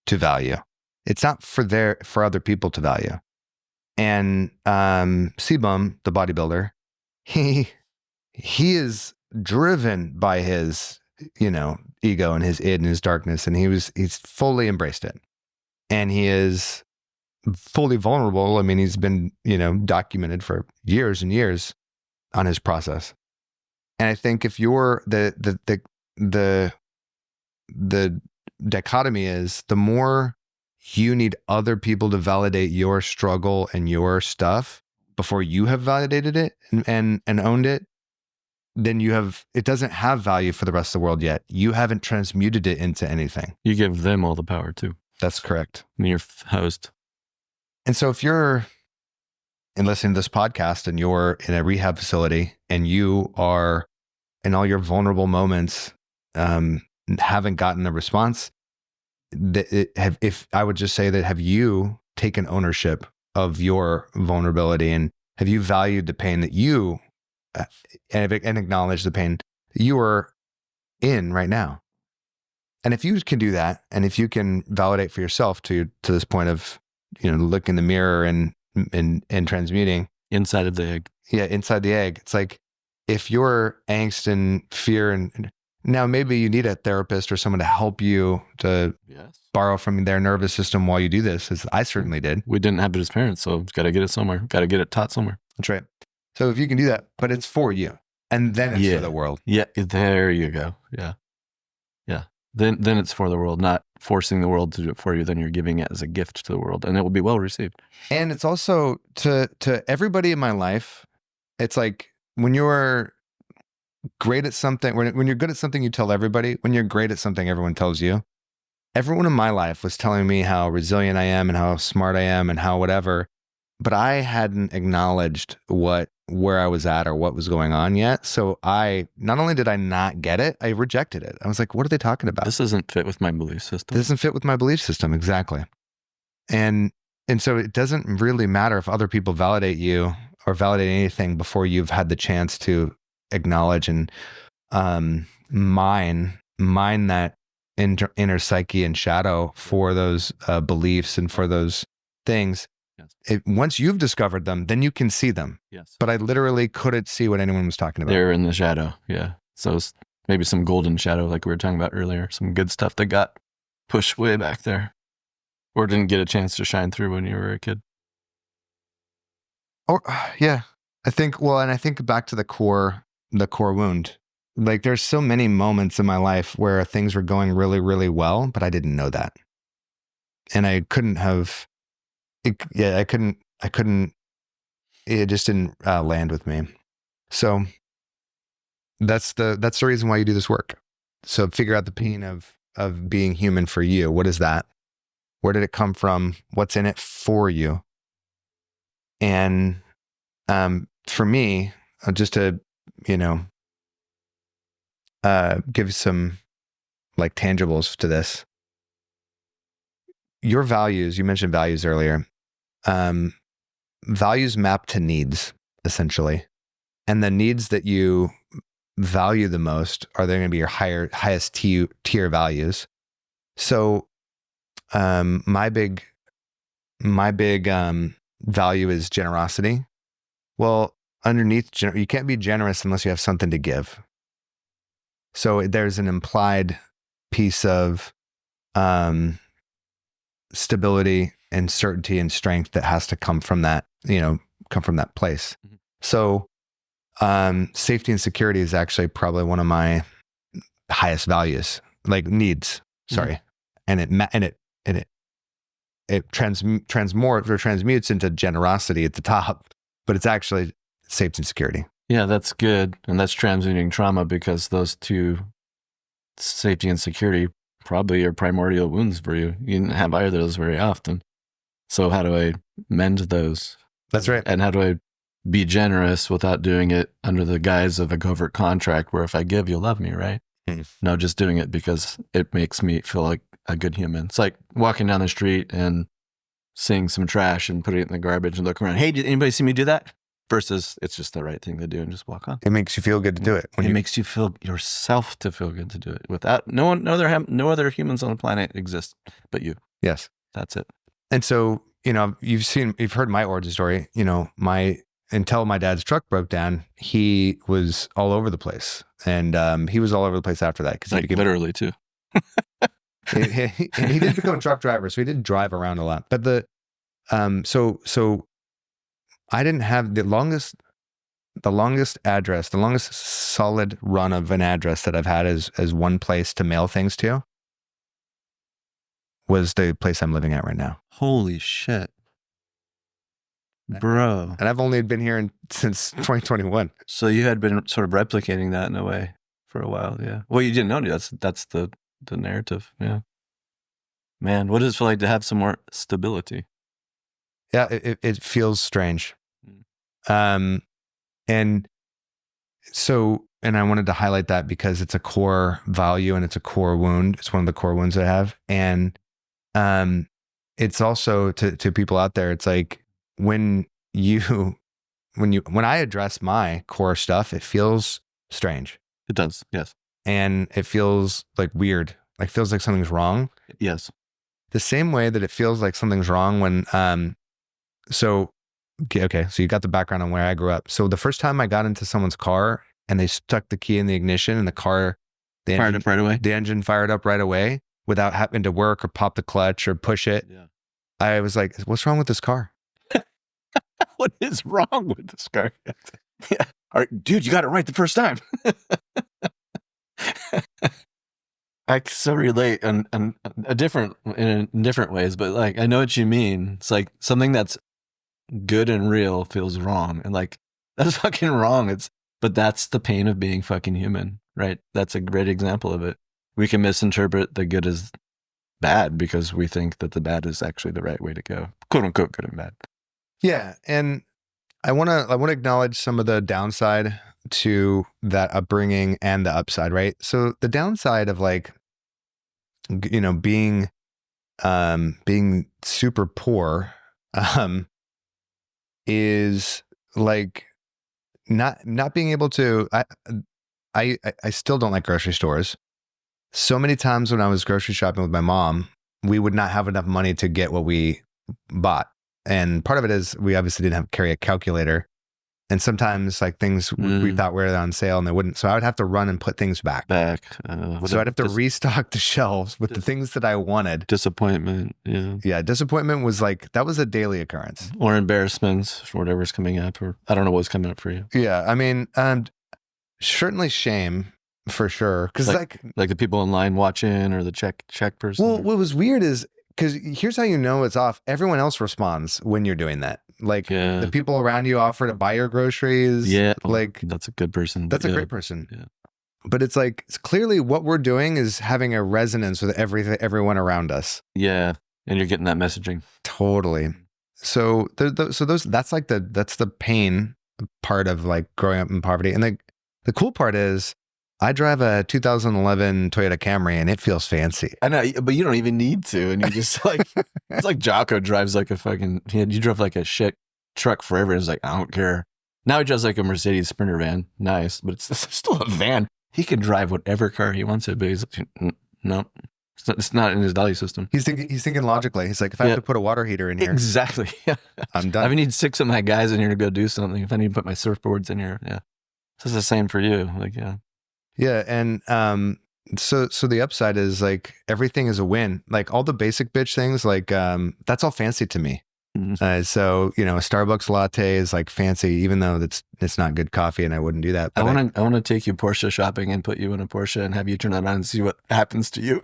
to value. It's not for other people to value. And Sebum, the bodybuilder, he is driven by his, ego and his id and his darkness, and he's fully embraced it. And he is fully vulnerable. I mean, he's been, documented for years and years on his process. And I think if you're the dichotomy is, the more you need other people to validate your struggle and your stuff before you have validated it and owned it, then it doesn't have value for the rest of the world yet. You haven't transmuted it into anything. You give them all the power too. That's correct. And you're host. And so if you're listening to this podcast and you're in a rehab facility and you are in all your vulnerable moments, haven't gotten a response, if I would just say that, have you taken ownership of your vulnerability, and have you valued the pain that you and acknowledged the pain that you are in right now? And if you can do that, and if you can validate for yourself to this point of look in the mirror and transmuting inside of the egg. Yeah, inside the egg. It's like, if your angst and fear and now maybe you need a therapist or someone to help you to borrow from their nervous system while you do this, as I certainly did. We didn't have it as parents, so got to get it somewhere. Got to get it taught somewhere. That's right. So if you can do that, but it's for you, and then it's for the world. Yeah, there you go. Yeah. Then it's for the world, not forcing the world to do it for you. Then you're giving it as a gift to the world, and it will be well received. And it's also to everybody in my life. It's like, when you're great at something, when you're good at something, you tell everybody. When you're great at something, everyone tells you. Everyone in my life was telling me how resilient I am and how smart I am and how whatever, but I hadn't acknowledged where I was at or what was going on yet. So not only did I not get it, I rejected it. I was like, what are they talking about? This doesn't fit with my belief system. This doesn't fit with my belief system. Exactly. And so it doesn't really matter if other people validate you or validate anything before you've had the chance to acknowledge and mine that inner psyche and shadow for those beliefs and for those things. Yes. Once you've discovered them, then you can see them. Yes. But I literally couldn't see what anyone was talking about. They're in the shadow. Yeah. So maybe some golden shadow, like we were talking about earlier, some good stuff that got pushed way back there or didn't get a chance to shine through when you were a kid. Or yeah, I think back to the core wound. Like, there's so many moments in my life where things were going really, really well, but I didn't know that. And I couldn't have, I couldn't, it just didn't land with me. So that's the reason why you do this work. So figure out the pain of being human for you. What is that? Where did it come from? What's in it for you? And for me, just to, give some like tangibles to this. Your values, you mentioned values earlier. Values map to needs, essentially. And the needs that you value the most are going to be your highest tier values. So my big value is generosity. Well, underneath, you can't be generous unless you have something to give. So there's an implied piece of stability and certainty and strength that has to come from that, come from that place. Mhm. So safety and security is actually probably one of my highest values, like needs. Sorry, and it transmutes into generosity at the top, but it's actually safety and security. Yeah, that's good. And that's transmuting trauma, because those two, safety and security, probably are primordial wounds for you. You didn't have either of those very often. So how do I mend those? That's right. And how do I be generous without doing it under the guise of a covert contract where if I give, you'll love me, right? No, just doing it because it makes me feel like a good human. It's like walking down the street and seeing some trash and putting it in the garbage and looking around. Hey, did anybody see me do that? Versus it's just the right thing to do and just walk on. It makes you feel good to do it. It makes you feel yourself to feel good to do it. Without no other humans on the planet exist but you. Yes. That's it. And so, you've heard my origin story. Until my dad's truck broke down, he was all over the place. And he was all over the place after that. Because like literally too. and he did become a truck driver, so he did drive around a lot. But so I didn't have the longest address, the longest solid run of an address that I've had as one place to mail things to was the place I'm living at right now. Holy shit. Bro. And I've only been here since 2021. So you had been sort of replicating that in a way for a while, yeah. Well, you didn't know that's the narrative, yeah. Man, what does it feel like to have some more stability? Yeah, it feels strange. And I wanted to highlight that because it's a core value and it's a core wound. It's one of the core wounds I have. And it's also to people out there, it's like when I address my core stuff, it feels strange. It does, yes. And it feels like weird. Like feels like something's wrong. Yes. The same way that it feels like something's wrong when so you got the background on where I grew up. So the first time I got into someone's car and they stuck the key in the ignition and the car fired up right away. The engine fired up right away without having to work or pop the clutch or push it. Yeah. I was like, what's wrong with this car? What is wrong with this car? Yeah. All right, dude, you got it right the first time. I so relate in different ways, but like I know what you mean. It's like something that's good and real feels wrong, and like that's fucking wrong. But that's the pain of being fucking human, right? That's a great example of it. We can misinterpret the good as bad because we think that the bad is actually the right way to go, quote unquote, good and bad. Yeah, and I want to acknowledge some of the downside to that upbringing and the upside, right? So the downside of like, being super poor, is like not being able to. I still don't like grocery stores. So many times when I was grocery shopping with my mom, we would not have enough money to get what we bought. And part of it is we obviously didn't carry a calculator. And sometimes like things we thought were on sale and they wouldn't. So I would have to run and put things back. So I'd have to restock the shelves with the things that I wanted. Disappointment. Yeah. Yeah. Disappointment was like, that was a daily occurrence. Or embarrassments for whatever's coming up, or I don't know what's coming up for you. Yeah. I mean, certainly shame for sure. Cause like the people in line watching or the check person. Well, what was weird is, because here's how you know it's off. Everyone else responds when you're doing that. Like the people around you offer to buy your groceries. Yeah. Like that's a good person. That's a great person. Yeah. But it's like, it's clearly what we're doing is having a resonance with everyone around us. Yeah. And you're getting that messaging. Totally. So that's the pain part of like growing up in poverty. And the cool part is I drive a 2011 Toyota Camry and it feels fancy. I know, but you don't even need to. And you just like, it's like Jocko drives like a fucking, you drove like a shit truck forever. And it's like, I don't care. Now he drives like a Mercedes Sprinter van. Nice, but it's still a van. He can drive whatever car he wants to, but he's like, no, It's not in his value system. He's thinking logically. He's like, if I have to put a water heater in here, exactly. Yeah, I'm done. If I need 6 of my guys in here to go do something, if I need to put my surfboards in here, yeah, it's the same for you. Like, yeah, and so the upside is like everything is a win. Like all the basic bitch things, like that's all fancy to me. So a Starbucks latte is like fancy, even though it's not good coffee, and I wouldn't do that. But I want to take you Porsche shopping and put you in a Porsche and have you turn it on and see what happens to you.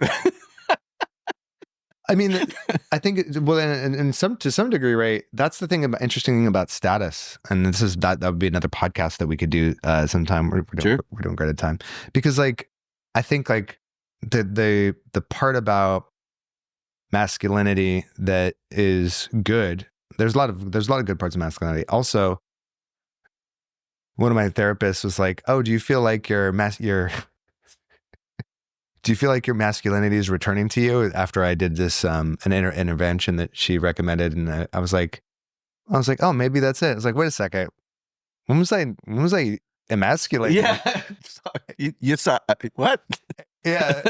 I mean, I think and to some degree, right? That's the interesting thing about status, and that would be another podcast that we could do sometime. We're doing great at time because like I think like the part about masculinity that is good. There's a lot of good parts of masculinity. Also, one of my therapists was like, "Oh, do you feel like your masculinity is returning to you?" After I did this an intervention that she recommended, and I was like, "Oh, maybe that's it." I was like, "Wait a second, when was I emasculated?" Yeah, you saw what? Yeah,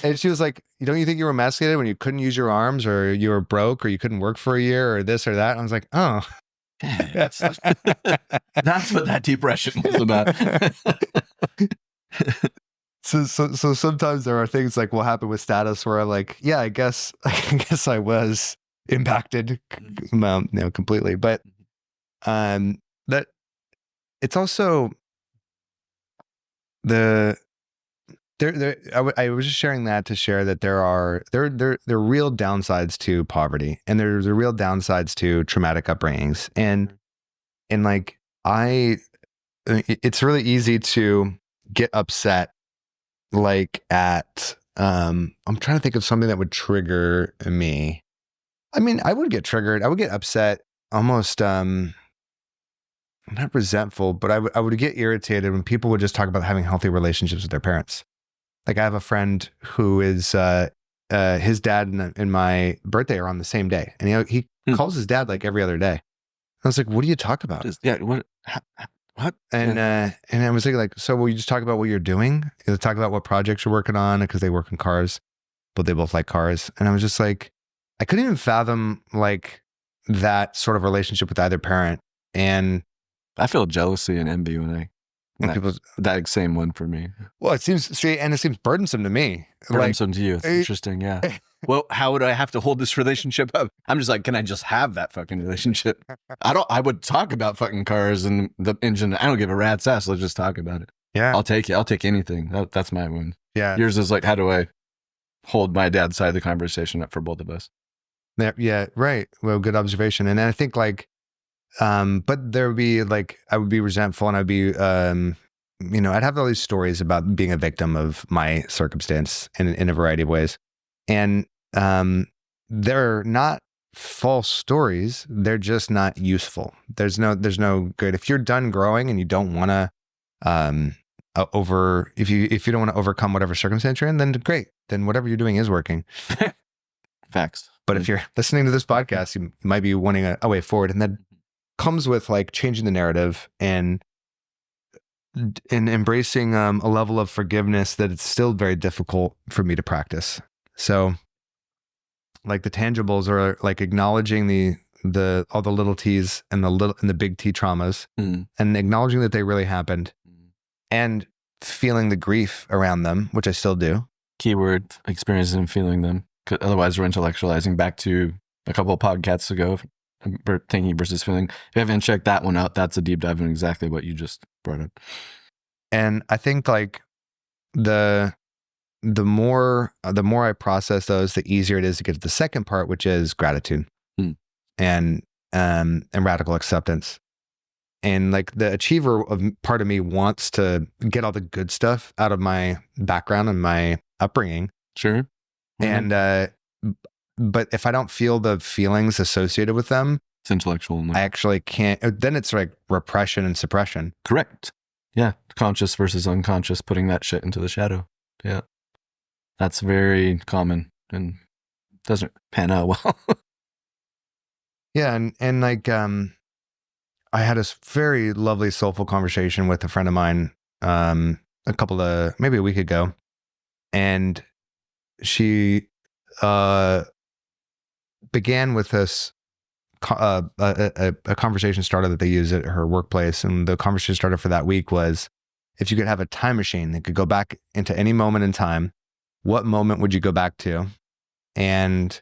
and she was like, "Don't you think you were emasculated when you couldn't use your arms, or you were broke, or you couldn't work for a year, or this or that?" And I was like, "Oh, that's what that depression was about." So sometimes there are things like what happened with status where I'm like, yeah, I guess I was impacted, completely, but that it's also I was just sharing that to share that there are real downsides to poverty, and there's the real downsides to traumatic upbringings, and like it's really easy to get upset like at I'm trying to think of something that would trigger me. I mean, I would get triggered. I would get upset, almost not resentful, but I would get irritated when people would just talk about having healthy relationships with their parents. Like I have a friend who is his dad and my birthday are on the same day, and he calls his dad like every other day. I was like, "What do you talk about?" What? And I was thinking like, so will you just talk about what you're doing? You'll talk about what projects you're working on, because they work in cars, but they both like cars. And I was just like, I couldn't even fathom like that sort of relationship with either parent. And I feel jealousy and envy when that same one for me. Well, it seems burdensome to me. Burdensome to you. It's interesting, yeah. Well, how would I have to hold this relationship up? I'm just like, can I just have that fucking relationship? I would talk about fucking cars and the engine. I don't give a rat's ass. Let's just talk about it. Yeah. I'll take it. I'll take anything. That's my wound. Yeah. Yours is like, how do I hold my dad's side of the conversation up for both of us? Yeah. Right. Well, good observation. And I think like, but there would be like, I would be resentful, and I'd be, I'd have all these stories about being a victim of my circumstance in a variety of ways. And they're not false stories. They're just not useful. There's no good. If you're done growing and you don't want to if you don't want to overcome whatever circumstance you're in, then great. Then whatever you're doing is working. Facts. But if you're listening to this podcast, you might be wanting a way forward, and that comes with like changing the narrative and embracing a level of forgiveness that it's still very difficult for me to practice. So like the tangibles are like acknowledging the all the little T's and the big T traumas, and acknowledging that they really happened, and feeling the grief around them, which I still do. Keyword, experiencing and feeling them. Otherwise we're intellectualizing. Back to a couple of podcasts ago, thinking versus feeling. If you haven't checked that one out, that's a deep dive in exactly what you just brought up. And I think like the more I process those, the easier it is to get to the second part, which is gratitude and radical acceptance. And like the achiever part of me wants to get all the good stuff out of my background and my upbringing. Sure. And but if I don't feel the feelings associated with them, it's intellectual. I actually can't. Then it's like repression and suppression. Correct. Yeah. Conscious versus unconscious, putting that shit into the shadow. Yeah. That's very common and doesn't pan out well. Yeah. And like, I had this very lovely, soulful conversation with a friend of mine, maybe a week ago. And she began with this a conversation starter that they use at her workplace. And the conversation starter for that week was, if you could have a time machine that could go back into any moment in time, what moment would you go back to? And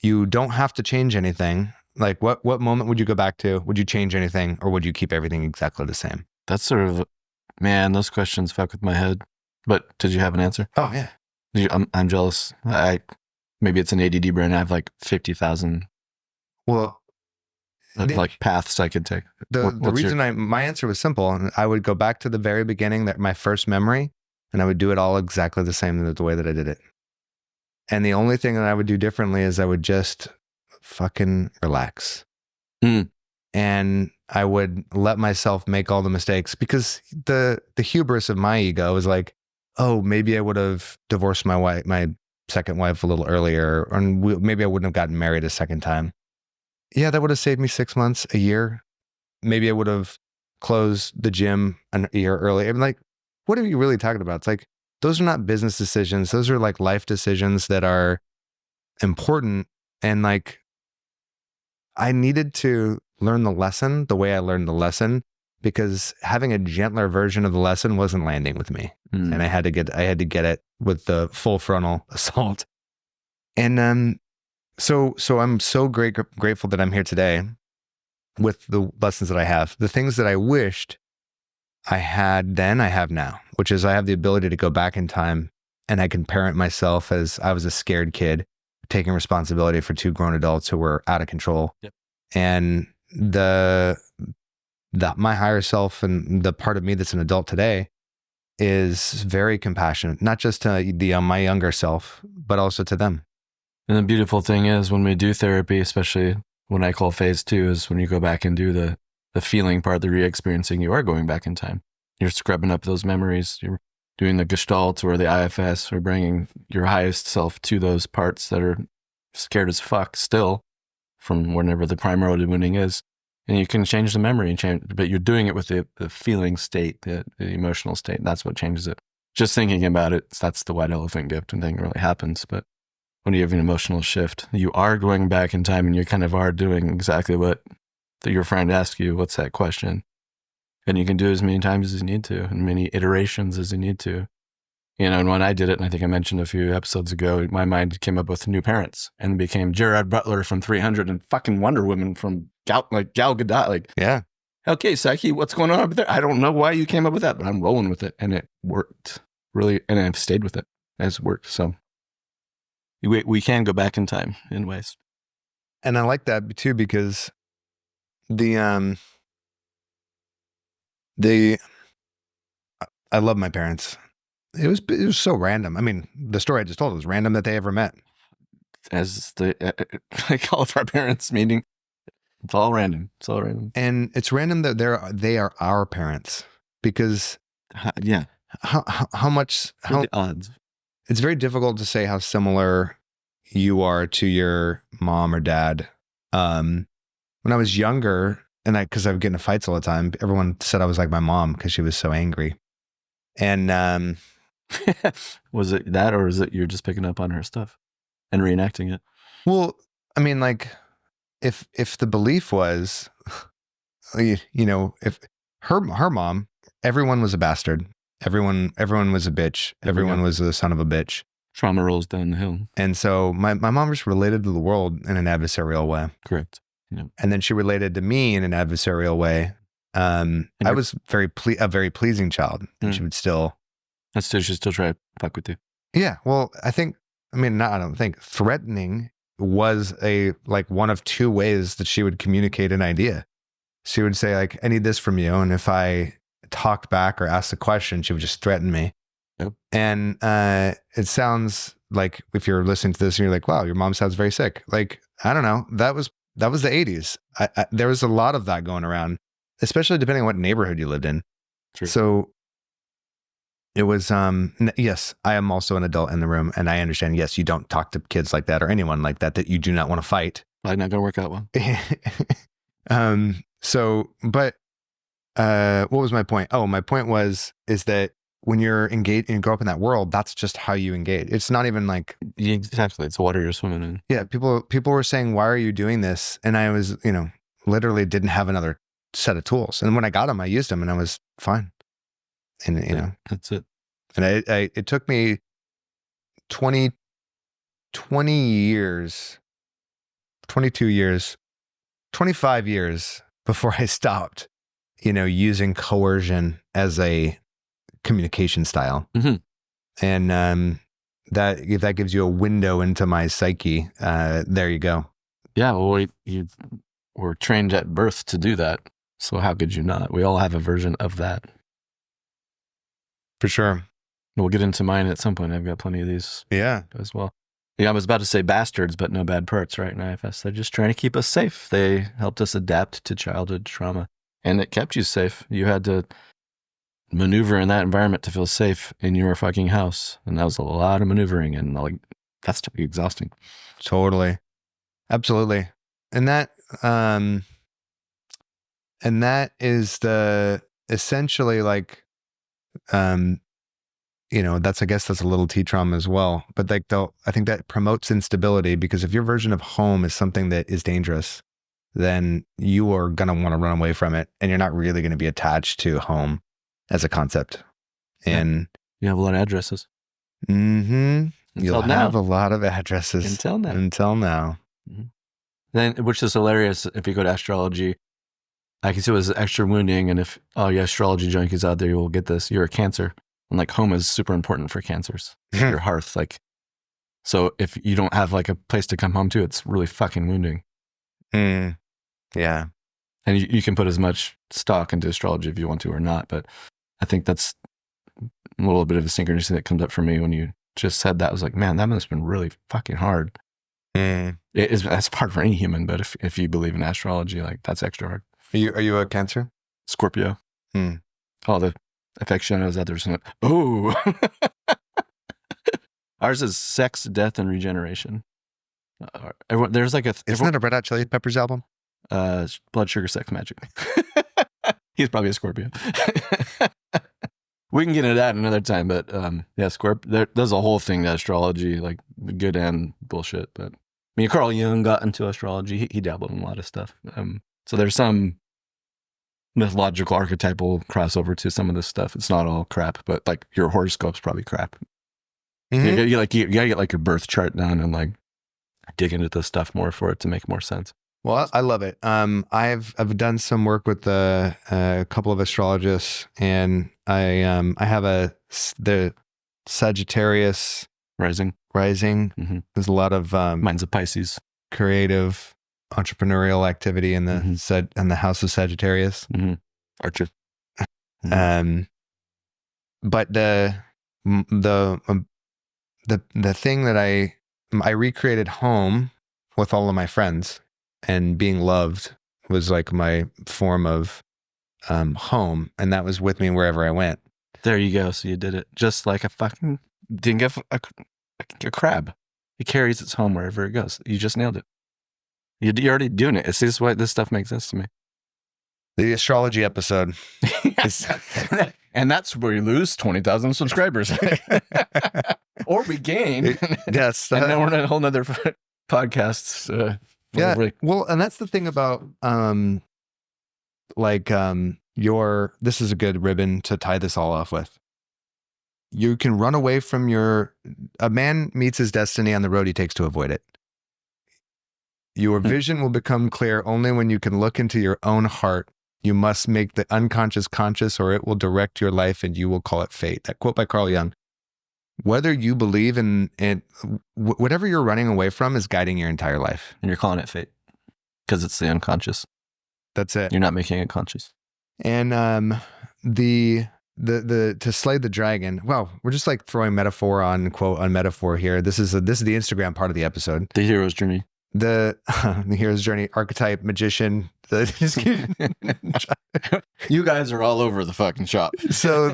you don't have to change anything. Like what moment would you go back to? Would you change anything, or would you keep everything exactly the same? That's sort of, man, those questions fuck with my head. But did you have an answer? Oh yeah. I'm jealous. Maybe it's an ADD brain. I have like 50,000 like paths I could take. The reason my answer was simple. I would go back to the very beginning, that my first memory, and I would do it all exactly the same the way that I did it. And the only thing that I would do differently is I would just fucking relax. And I would let myself make all the mistakes, because the hubris of my ego is like, oh, maybe I would have divorced my second wife a little earlier, or maybe I wouldn't have gotten married a second time. Yeah, that would have saved me 6 months, a year. Maybe I would have closed the gym a year early. I'm like, what are you really talking about? It's like, those are not business decisions. Those are like life decisions that are important. And like, I needed to learn the lesson the way I learned the lesson, because having a gentler version of the lesson wasn't landing with me. And I had to get it with the full frontal assault. And so I'm so grateful that I'm here today with the lessons that I have. The things that I wished I had then, I have now, which is I have the ability to go back in time, and I can parent myself as I was a scared kid, taking responsibility for 2 grown adults who were out of control. Yep. And my higher self, and the part of me that's an adult today, is very compassionate, not just to my younger self, but also to them. And the beautiful thing is, when we do therapy, especially when I call phase 2, is when you go back and do the feeling part, the re-experiencing, you are going back in time. You're scrubbing up those memories. You're doing the gestalt or the IFS, or bringing your highest self to those parts that are scared as fuck still from whenever the primordial wounding is. And you can change the memory and change, but you're doing it with the feeling state, the emotional state. That's what changes it. Just thinking about it, that's the white elephant gift, and nothing really happens. But when you have an emotional shift, you are going back in time, and you kind of are doing exactly what your friend asked you, what's that question? And you can do it as many times as you need to, and many iterations as you need to. You know, and when I did it, and I think I mentioned a few episodes ago, my mind came up with new parents and became Gerard Butler from 300 and fucking Wonder Woman from Gal Gadot. Like, yeah. Okay, Psyche, what's going on up there? I don't know why you came up with that, but I'm rolling with it. And it worked really, and I've stayed with it as it worked. So we can go back in time in ways. And I like that too, because I love my parents. It was so random. I mean, the story I just told was random that they ever met. As like all of our parents meeting, it's all random. It's all random. And it's random that they are our parents, because yeah, how much the odds. It's very difficult to say how similar you are to your mom or dad. When I was younger, and because I would get into fights all the time, everyone said I was like my mom because she was so angry. And was it that, or is it you're just picking up on her stuff and reenacting it? Well, I mean, like, if the belief was, you know, if her mom, everyone was a bastard, everyone was a bitch, everyone was a son of a bitch. Trauma rolls down the hill. And so my mom just related to the world in an adversarial way. Correct. Yeah. And then she related to me in an adversarial way. I was a very pleasing child, and she would still. She still try to fuck with you. Yeah. Well, I don't think threatening was one of 2 ways that she would communicate an idea. She would say, like, I need this from you. And if I talked back or asked a question, she would just threaten me. Yep. And it sounds like, if you're listening to this and you're like, wow, your mom sounds very sick. Like, I don't know. That was the 80s. There was a lot of that going around, especially depending on what neighborhood you lived in. True. So it was, yes, I am also an adult in the room, and I understand, yes, you don't talk to kids like that or anyone like that you do not want to fight. Probably not going to work out well. But what was my point? Oh, my point is that when you're engaged and grow up in that world, that's just how you engage. It's not even like, Exactly. It's water you're swimming in. yeah, people were saying, why are you doing this? And I was, literally didn't have another set of tools. And when I got them, I used them and I was fine. And, That's it. and it took me 20 years, 22 years, 25 years before I stopped, using coercion as a communication style. Mm-hmm. And if that gives you a window into my psyche, there you go. Yeah, well, you were trained at birth to do that. So how could you not? We all have a version of that. For sure. We'll get into mine at some point. I've got plenty of these as well. Yeah, I was about to say bastards, but no bad parts, right? In IFS, they're just trying to keep us safe. They helped us adapt to childhood trauma, and it kept you safe. You had to maneuver in that environment to feel safe in your fucking house, and that was a lot of maneuvering, and that's exhausting. Totally, absolutely, and that is the essentially like, I guess that's a little T trauma as well. But I think that promotes instability, because if your version of home is something that is dangerous, then you are going to want to run away from it. And you're not really going to be attached to home as a concept. And you have a lot of addresses. Mm-hmm. You'll have a lot of addresses. Until now. Mm-hmm. Then, which is hilarious if you go to astrology. I can see it was extra wounding. And if, astrology junkies out there, you will get this. You're a Cancer. And home is super important for Cancers. Your hearth, so if you don't have a place to come home to, it's really fucking wounding. Yeah. And you can put as much stock into astrology if you want to or not. But I think that's a little bit of a synchronicity that comes up for me when you just said that. I was like, man, that must have been really fucking hard. That's hard for any human, but if you believe in astrology, that's extra hard. Are you a Cancer? Scorpio. All the affectionatos out there. Oh, ours is sex, death, and regeneration. There's isn't that a Red Hot Chili Peppers album? Blood, Sugar, Sex, Magic. He's probably a Scorpio. We can get into that another time, but Scorpio. There's a whole thing to astrology, good and bullshit. But Carl Jung got into astrology. He dabbled in a lot of stuff. So there's some mythological archetypal crossover to some of this stuff. It's not all crap, but your horoscope's probably crap. Mm-hmm. You gotta get your birth chart done and dig into this stuff more for it to make more sense. Well, I love it. I've done some work with a couple of astrologists, and I have the Sagittarius rising. Mm-hmm. There's a lot of mine's a Pisces, creative, entrepreneurial activity in the in the house of Sagittarius. Mm-hmm. Archer. Mm-hmm. But the thing that I recreated home with all of my friends, and being loved was my form of home, and that was with me wherever I went. There you go. So you did it just like a fucking didn't get a crab. It carries its home wherever it goes. You just nailed it. You're already doing it. It's just why this stuff makes sense to me. The astrology episode. And that's where you lose 20,000 subscribers. Or we gain. Yes. And then we're in a whole nother podcast. Well, and that's the thing about, this is a good ribbon to tie this all off with. You can run away from a man meets his destiny on the road he takes to avoid it. Your vision will become clear only when you can look into your own heart. You must make the unconscious conscious, or it will direct your life and you will call it fate. That quote by Carl Jung. Whether you believe in whatever you're running away from is guiding your entire life. And you're calling it fate because it's the unconscious. That's it. You're not making it conscious. And the to slay the dragon. Well, we're just throwing metaphor on quote on metaphor here. This is the Instagram part of the episode. The hero's journey. The hero's journey, archetype, magician. You guys are all over the fucking shop. So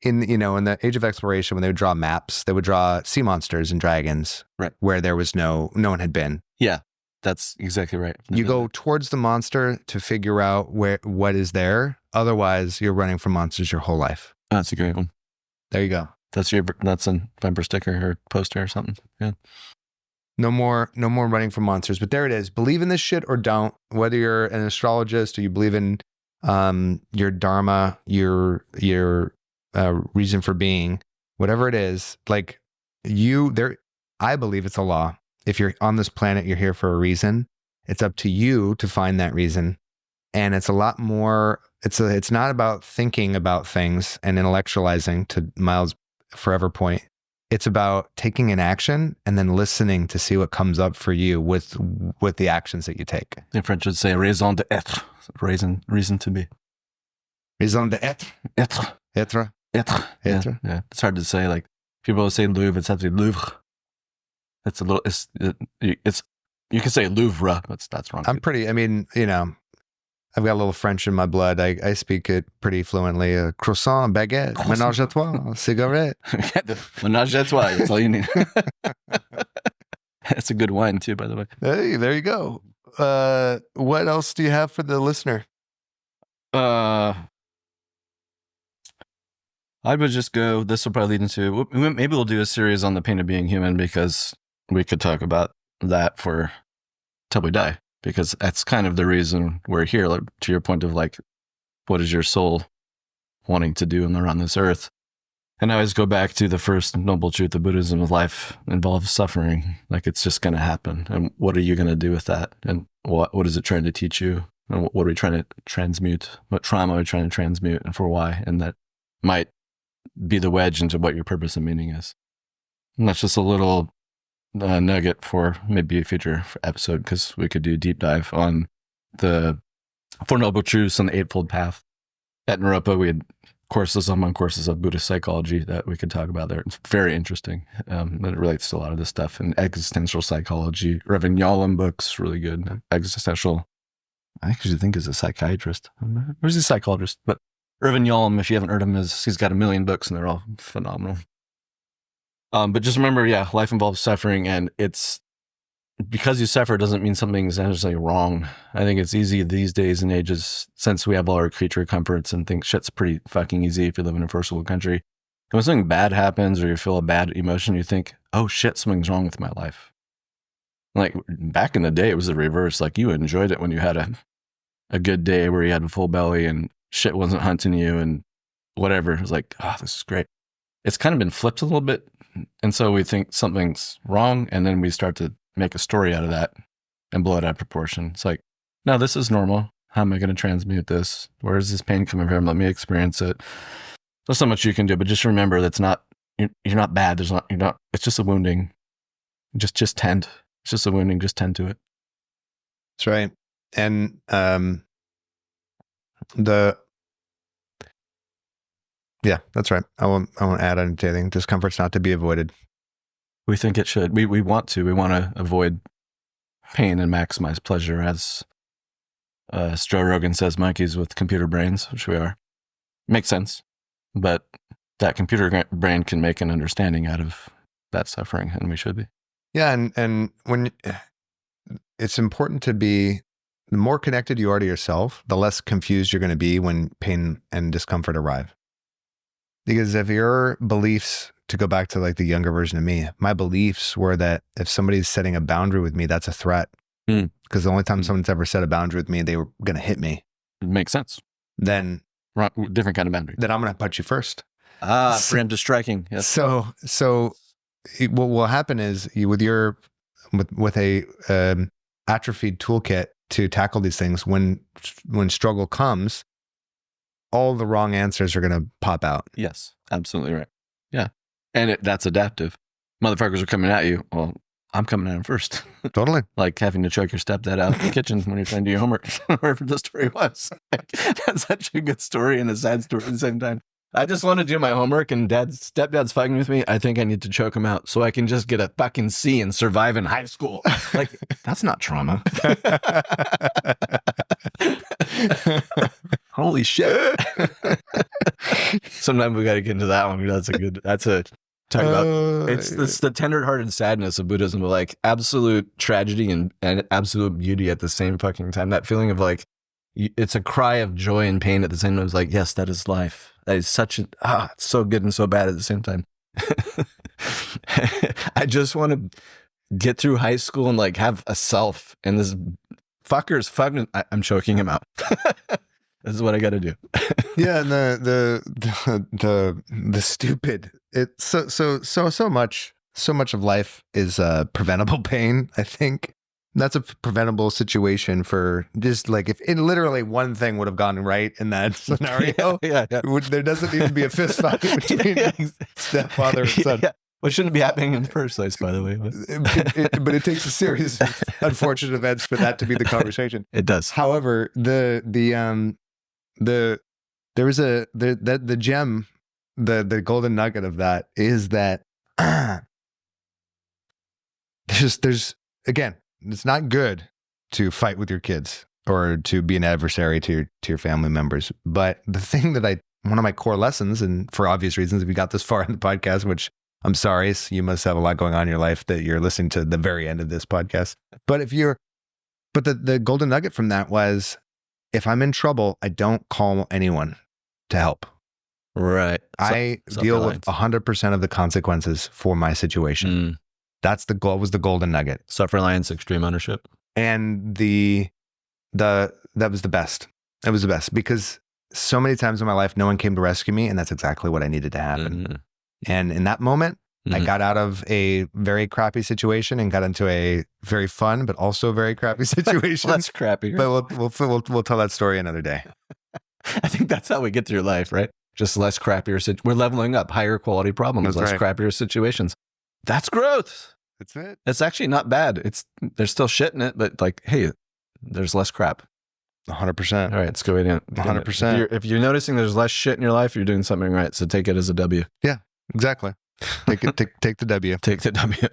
in the age of exploration, when they would draw maps, they would draw sea monsters and dragons, right, where there was no one had been. Yeah, that's exactly right. You go towards the monster to figure out what is there. Otherwise, you're running from monsters your whole life. That's a great one. There you go. That's a bumper sticker or poster or something. Yeah. No more running from monsters. But there it is. Believe in this shit or don't. Whether you're an astrologist or you believe in your dharma, your reason for being, whatever it is, like I believe it's a law. If you're on this planet, you're here for a reason. It's up to you to find that reason. And it's a lot more, it's not about thinking about things and intellectualizing, to Miles' forever point. It's about taking an action and then listening to see what comes up for you with the actions that you take. The French would say raison d'être, reason to be. Raison d'être. Être. Être. Être. Être. Yeah. It's hard to say. Like people will say Louvre, it's actually Louvre. It's a little. It's. You can say Louvre, but that's wrong. I'm pretty. I mean, I've got a little French in my blood. I speak it pretty fluently. Croissant, baguette, ménage à trois, cigarette. Ménage à trois. That's all you need. That's a good wine too, by the way. Hey, there you go. What else do you have for the listener? I would just go. This will probably lead into. Maybe we'll do a series on the pain of being human, because we could talk about that for till we die. Because that's kind of the reason we're here. Like, to your point of like, what is your soul wanting to do on this earth? And I always go back to the first noble truth of Buddhism of life involves suffering. Like, it's just going to happen. And what are you going to do with that? And what is it trying to teach you? And what are we trying to transmute? What trauma are we trying to transmute, and for why? And that might be the wedge into what your purpose and meaning is. And that's just a little nugget for maybe a future episode, because we could do a deep dive on the Four Noble Truths and the Eightfold Path. At Naropa, we had courses of Buddhist psychology that we could talk about there. It's very interesting. It relates to a lot of this stuff. And existential psychology. Reverend Yalom books, really good. Existential, I actually think is a psychiatrist. Or he's a psychologist. But Reverend Yalom, if you haven't heard him, he's got 1 million books and they're all phenomenal. But just remember, life involves suffering, and it's because you suffer doesn't mean something's necessarily wrong. I think it's easy these days and ages, since we have all our creature comforts and think shit's pretty fucking easy if you live in a first world country. And when something bad happens or you feel a bad emotion, you think, oh shit, something's wrong with my life. Like back in the day, it was the reverse. Like you enjoyed it when you had a good day where you had a full belly and shit wasn't hunting you and whatever. It was like, oh, this is great. It's kind of been flipped a little bit. And so we think something's wrong, and then we start to make a story out of that and blow it out of proportion. It's like, no, this is normal. How am I going to transmute this? Where is this pain coming from? Let me experience it. There's so much you can do, but just remember that's not, you're not bad. It's just a wounding. Just tend. It's just a wounding. Just tend to it. That's right. And yeah, that's right. I won't add anything. Discomfort's not to be avoided. We think it should. We want to. We want to avoid pain and maximize pleasure, as Joe Rogan says, monkeys with computer brains, which we are. Makes sense. But that computer brain can make an understanding out of that suffering, and we should be. Yeah, and when it's important to be, the more connected you are to yourself, the less confused you're going to be when pain and discomfort arrive. Because if your beliefs, to go back to like the younger version of me, my beliefs were that if somebody's setting a boundary with me, that's a threat. Because the only time someone's ever set a boundary with me, they were going to hit me. It makes sense. Then different kind of boundary. Then I'm going to punch you first. Preemptive striking. Yes. So what will happen is with a atrophied toolkit to tackle these things, when struggle comes, all the wrong answers are going to pop out. Yes, absolutely right. Yeah. And that's adaptive. Motherfuckers are coming at you. Well, I'm coming at them first. Totally. Like having to choke your stepdad out in the kitchen when you're trying to do your homework, wherever the story was. That's such a good story and a sad story at the same time. I just want to do my homework and stepdad's fighting with me. I think I need to choke him out so I can just get a fucking C and survive in high school. Like, that's not trauma. Holy shit. Sometimes we got to get into that one. Talk about, it's the tender-hearted sadness of Buddhism, but like absolute tragedy and absolute beauty at the same fucking time. That feeling of like, it's a cry of joy and pain at the same time. It's like, yes, that is life. That is such it's so good and so bad at the same time. I just want to get through high school and like have a self, and this fucker's fucking, I'm choking him out. This is what I got to do. Yeah, and the stupid. It's so much of life is preventable pain. I think that's a preventable situation for just like if literally one thing would have gone right in that scenario. Yeah. There doesn't need to be a fist fight between stepfather and son. Yeah. What shouldn't be happening in the first place, by the way. But it takes a series of unfortunate events for that to be the conversation. It does. However, the gem, the golden nugget of that is that there's again, it's not good to fight with your kids or to be an adversary to your family members. But the thing that one of my core lessons, and for obvious reasons, if you got this far in the podcast, which I'm sorry, so you must have a lot going on in your life that you're listening to the very end of this podcast. But the golden nugget from that was, if I'm in trouble, I don't call anyone to help. Right. I deal with 100% of the consequences for my situation. That's the goal. Was the golden nugget. Self-reliance, extreme ownership. And that was the best. It was the best because so many times in my life, no one came to rescue me, and that's exactly what I needed to happen. And in that moment, I got out of a very crappy situation and got into a very fun, but also very crappy situation. That's crappy. But we'll tell that story another day. I think that's how we get through life, right? Just less crappier. We're leveling up, higher quality problems, That's less right. crappier situations. That's growth. That's it. It's actually not bad. There's still shit in it, but like, hey, there's less crap. 100%. All right, let's go in. 100%. If you're noticing there's less shit in your life, you're doing something right. So take it as a W. Yeah, exactly. Take the W. Take the W.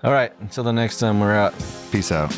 All right, until the next time, we're out. Peace out.